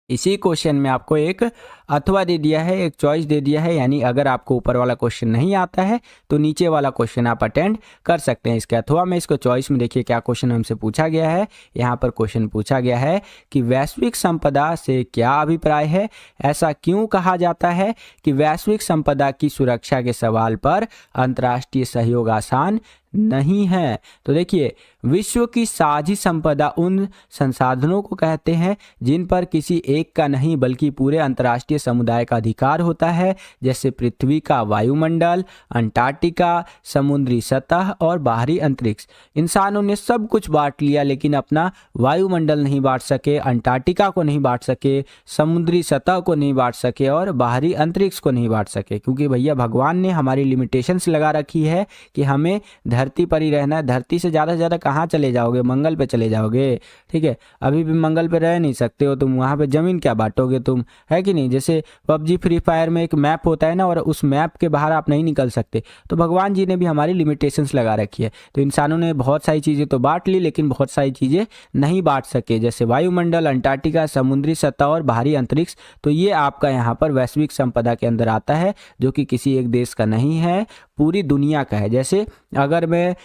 इसी क्वेश्चन में आपको एक अथवा दे दिया है, एक चॉइस दे दिया है, यानी अगर आपको ऊपर वाला क्वेश्चन नहीं आता है तो नीचे वाला क्वेश्चन आप अटेंड कर सकते हैं इसके अथवा में। इसको चॉइस में देखिए क्या क्वेश्चन हमसे पूछा गया है। यहाँ पर क्वेश्चन पूछा गया है कि वैश्विक संपदा से क्या अभिप्राय है। ऐसा क्यों कहा जाता है कि वैश्विक संपदा की सुरक्षा के सवाल पर अंतर्राष्ट्रीय सहयोग आसान नहीं है। तो देखिए, विश्व की साझी संपदा उन संसाधनों को कहते हैं जिन पर किसी एक का नहीं बल्कि पूरे अंतर्राष्ट्रीय समुदाय का अधिकार होता है, जैसे पृथ्वी का वायुमंडल, अंटार्कटिका, समुद्री सतह और बाहरी अंतरिक्ष। इंसानों ने सब कुछ बांट लिया लेकिन अपना वायुमंडल नहीं बांट सके, अंटार्कटिका को नहीं बांट सके, समुद्री सतह को नहीं बांट सके और बाहरी अंतरिक्ष को नहीं बांट सके, क्योंकि भैया भगवान ने हमारी लिमिटेशंस लगा रखी है कि हमें धरती पर ही रहना है। धरती से ज़्यादा कहाँ चले जाओगे, मंगल पे चले जाओगे, ठीक है। अभी भी मंगल पे रह नहीं सकते हो तुम, वहाँ पे ज़मीन क्या बांटोगे तुम, है कि नहीं। जैसे पबजी फ्री फायर में एक मैप होता है ना, और उस मैप के बाहर आप नहीं निकल सकते, तो भगवान जी ने भी हमारी लिमिटेशंस लगा रखी है। तो इंसानों ने बहुत सारी चीज़ें तो बांट ली लेकिन बहुत सारी चीज़ें नहीं बांट सके, जैसे वायुमंडल, अंटार्कटिका, समुद्री सतह और बाहरी अंतरिक्ष। तो ये आपका यहाँ पर वैश्विक संपदा के अंदर आता है, जो कि किसी एक देश का नहीं है, पूरी दुनिया का है। जैसे अगर मैं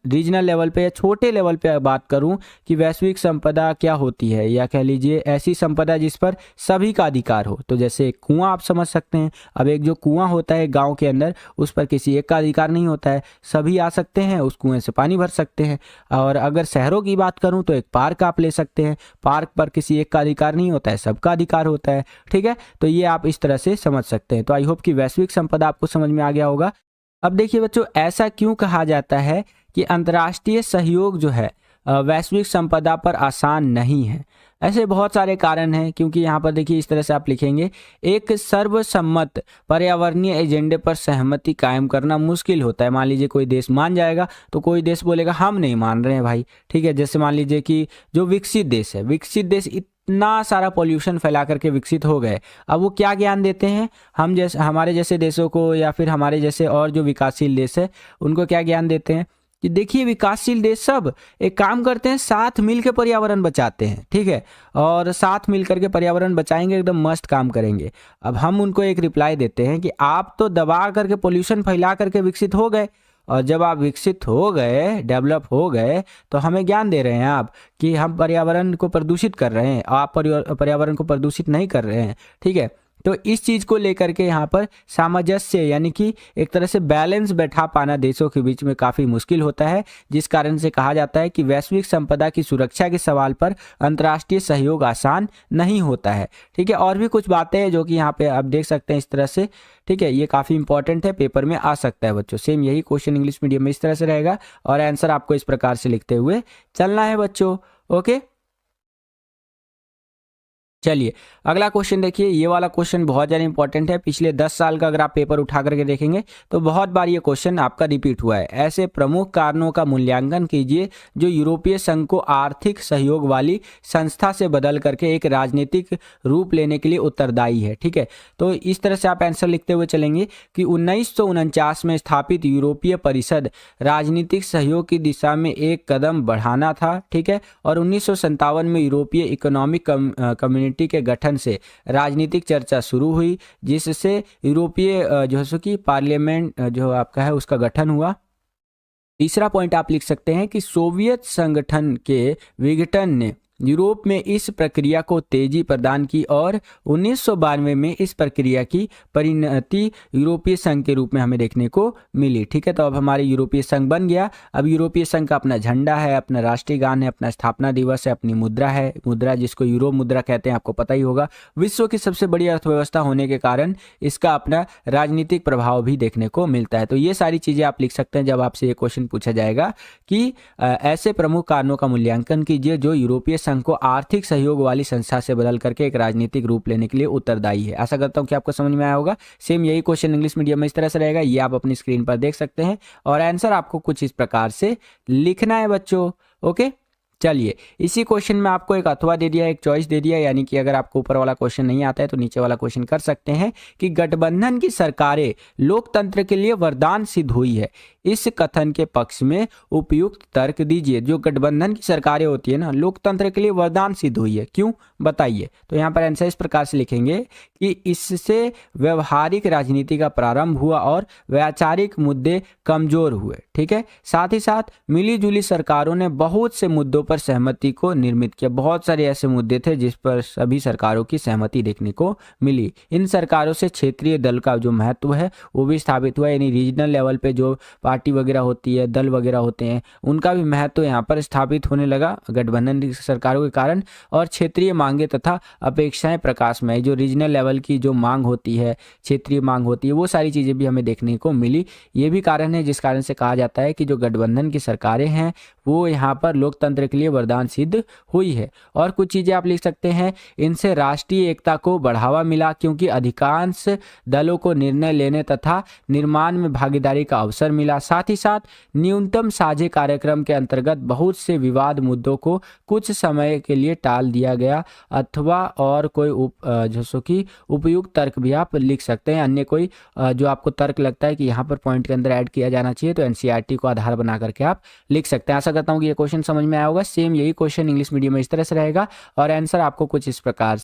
रीजनल लेवल पे या छोटे लेवल पे बात करूं कि वैश्विक संपदा क्या होती है, या कह लीजिए ऐसी संपदा जिस पर सभी का अधिकार हो, तो जैसे एक कुआं आप समझ सकते हैं। अब एक जो कुआं होता है गांव के अंदर, उस पर किसी एक का अधिकार नहीं होता है, सभी आ सकते हैं, उस कुएं से पानी भर सकते हैं। और अगर शहरों की बात करूं तो एक पार्क आप ले सकते हैं, पार्क पर किसी एक का अधिकार नहीं होता है, सबका अधिकार होता है, ठीक है। तो ये आप इस तरह से समझ सकते हैं। तो आई होप कि वैश्विक संपदा आपको समझ में आ गया होगा। अब देखिए बच्चों, ऐसा क्यों कहा जाता है कि अंतर्राष्ट्रीय सहयोग जो है वैश्विक संपदा पर आसान नहीं है। ऐसे बहुत सारे कारण हैं, क्योंकि यहाँ पर देखिए इस तरह से आप लिखेंगे, एक सर्वसम्मत पर्यावरणीय एजेंडे पर सहमति कायम करना मुश्किल होता है। मान लीजिए कोई देश मान जाएगा तो कोई देश बोलेगा हम नहीं मान रहे हैं भाई, ठीक है। जैसे मान लीजिए कि जो विकसित देश है, विकसित देश इतना सारा पॉल्यूशन फैला करके विकसित हो गए, अब वो क्या ज्ञान देते हैं हम जैसे हमारे जैसे देशों को, या फिर हमारे जैसे और जो विकासशील देश है उनको क्या ज्ञान देते हैं कि देखिए विकासशील देश सब एक काम करते हैं, साथ मिलकर पर्यावरण बचाते हैं, ठीक है, और साथ मिलकर के पर्यावरण बचाएंगे, एकदम मस्त काम करेंगे। अब हम उनको एक रिप्लाई देते हैं कि आप तो दबा करके पोल्यूशन फैला करके विकसित हो गए, और जब आप विकसित हो गए, डेवलप हो गए, तो हमें ज्ञान दे रहे हैं आप कि हम पर्यावरण को प्रदूषित कर रहे हैं, आप पर्यावरण को प्रदूषित नहीं कर रहे हैं, ठीक है। तो इस चीज़ को लेकर के यहाँ पर सामंजस्य यानी कि एक तरह से बैलेंस बैठा पाना देशों के बीच में काफ़ी मुश्किल होता है, जिस कारण से कहा जाता है कि वैश्विक संपदा की सुरक्षा के सवाल पर अंतर्राष्ट्रीय सहयोग आसान नहीं होता है, ठीक है। और भी कुछ बातें हैं जो कि यहाँ पे आप देख सकते हैं इस तरह से, ठीक है। ये काफ़ी इंपॉर्टेंट है, पेपर में आ सकता है बच्चों। सेम यही क्वेश्चन इंग्लिश मीडियम में इस तरह से रहेगा और आंसर आपको इस प्रकार से लिखते हुए चलना है बच्चों। ओके, चलिए अगला क्वेश्चन देखिए। ये वाला क्वेश्चन बहुत ज़्यादा इंपॉर्टेंट है। पिछले 10 साल का अगर आप पेपर उठा करके देखेंगे तो बहुत बार ये क्वेश्चन आपका रिपीट हुआ है। ऐसे प्रमुख कारणों का मूल्यांकन कीजिए जो यूरोपीय संघ को आर्थिक सहयोग वाली संस्था से बदल करके एक राजनीतिक रूप लेने के लिए उत्तरदायी है, ठीक है। तो इस तरह से आप आंसर लिखते हुए चलेंगे कि 1949 में स्थापित यूरोपीय परिषद राजनीतिक सहयोग की दिशा में एक कदम बढ़ाना था, ठीक है। और 1957 में यूरोपीय इकोनॉमिक कम्युनिटी के गठन से राजनीतिक चर्चा शुरू हुई, जिससे यूरोपीय जो है कि पार्लियामेंट जो आपका है उसका गठन हुआ। तीसरा पॉइंट आप लिख सकते हैं कि सोवियत संगठन के विघटन ने यूरोप में इस प्रक्रिया को तेजी प्रदान की और 1992 में इस प्रक्रिया की परिणति यूरोपीय संघ के रूप में हमें देखने को मिली। ठीक है, तो अब हमारे यूरोपीय संघ बन गया। अब यूरोपीय संघ का अपना झंडा है, अपना राष्ट्रीय गान है, अपना स्थापना दिवस है, अपनी मुद्रा है, मुद्रा जिसको यूरो मुद्रा कहते हैं, आपको पता ही होगा। विश्व की सबसे बड़ी अर्थव्यवस्था होने के कारण इसका अपना राजनीतिक प्रभाव भी देखने को मिलता है। तो ये सारी चीजें आप लिख सकते हैं जब आपसे ये क्वेश्चन पूछा जाएगा कि ऐसे प्रमुख कारणों का मूल्यांकन कीजिए जो यूरोपीय संघ को आर्थिक सहयोग वाली संस्था से बदल करके एक राजनीतिक रूप लेने के लिए उत्तरदायी है। आशा करता हूं कि आपको समझ में आया होगा। सेम यही क्वेश्चन इंग्लिश मीडियम में इस तरह से रहेगा, ये आप अपनी स्क्रीन पर देख सकते हैं और आंसर आपको कुछ इस प्रकार से लिखना है बच्चों। ओके, चलिए इसी क्वेश्चन में आपको एक अथवा दे दिया, एक चॉइस दे दिया, यानी कि अगर आपको ऊपर वाला क्वेश्चन नहीं आता है तो नीचे वाला क्वेश्चन कर सकते हैं कि गठबंधन की सरकारें लोकतंत्र के लिए वरदान सिद्ध हुई है, इस कथन के पक्ष में उपयुक्त तर्क दीजिए। जो गठबंधन की सरकारें होती है ना, लोकतंत्र के लिए वरदान सिद्ध हुई है, क्यों बताइए। तो यहाँ पर आंसर इस प्रकार से लिखेंगे कि इससे व्यवहारिक राजनीति का प्रारंभ हुआ और वैचारिक मुद्दे कमजोर हुए। ठीक है, साथ ही साथ मिलीजुली सरकारों ने बहुत से मुद्दों पर सहमति को निर्मित किया। बहुत सारे ऐसे मुद्दे थे जिस पर सभी सरकारों की सहमति देखने को मिली। इन सरकारों से क्षेत्रीय दल का जो महत्व है वो भी स्थापित हुआ, यानी रीजनल लेवल पे जो पार्टी वगैरह होती है, दल वगैरह होते हैं, उनका भी महत्व यहाँ पर स्थापित होने लगा गठबंधन की सरकारों के कारण। और क्षेत्रीय मांगे तथा अपेक्षाएं प्रकाश में, जो रीजनल लेवल की जो मांग होती है, क्षेत्रीय मांग होती है, वो सारी चीज़ें भी हमें देखने को मिली। ये भी कारण है जिस कारण से कहा जाता है कि जो गठबंधन की सरकारें हैं वो यहाँ पर लोकतंत्र के लिए वरदान सिद्ध हुई है। और कुछ चीज़ें आप लिख सकते हैं, इनसे राष्ट्रीय एकता को बढ़ावा मिला क्योंकि अधिकांश दलों को निर्णय लेने तथा निर्माण में भागीदारी का अवसर मिला। साथ ही साथ न्यूनतम साझे कार्यक्रम के अंतर्गत बहुत से विवाद मुद्दों को कुछ समय के लिए टाल दिया गया, अथवा और कोई जैसो कि उपयुक्त तर्क भी आप लिख सकते हैं। अन्य कोई जो आपको तर्क लगता है कि यहाँ पर पॉइंट के अंदर ऐड किया जाना चाहिए तो एनसीईआरटी को आधार बना करके आप लिख सकते हैं। आशा करता हूँ कि ये क्वेश्चन समझ में आया होगा। सेम यही क्वेश्चन इंग्लिश मीडियम में इस तरह से रहेगा और आंसर आपको कुछ इस प्रकार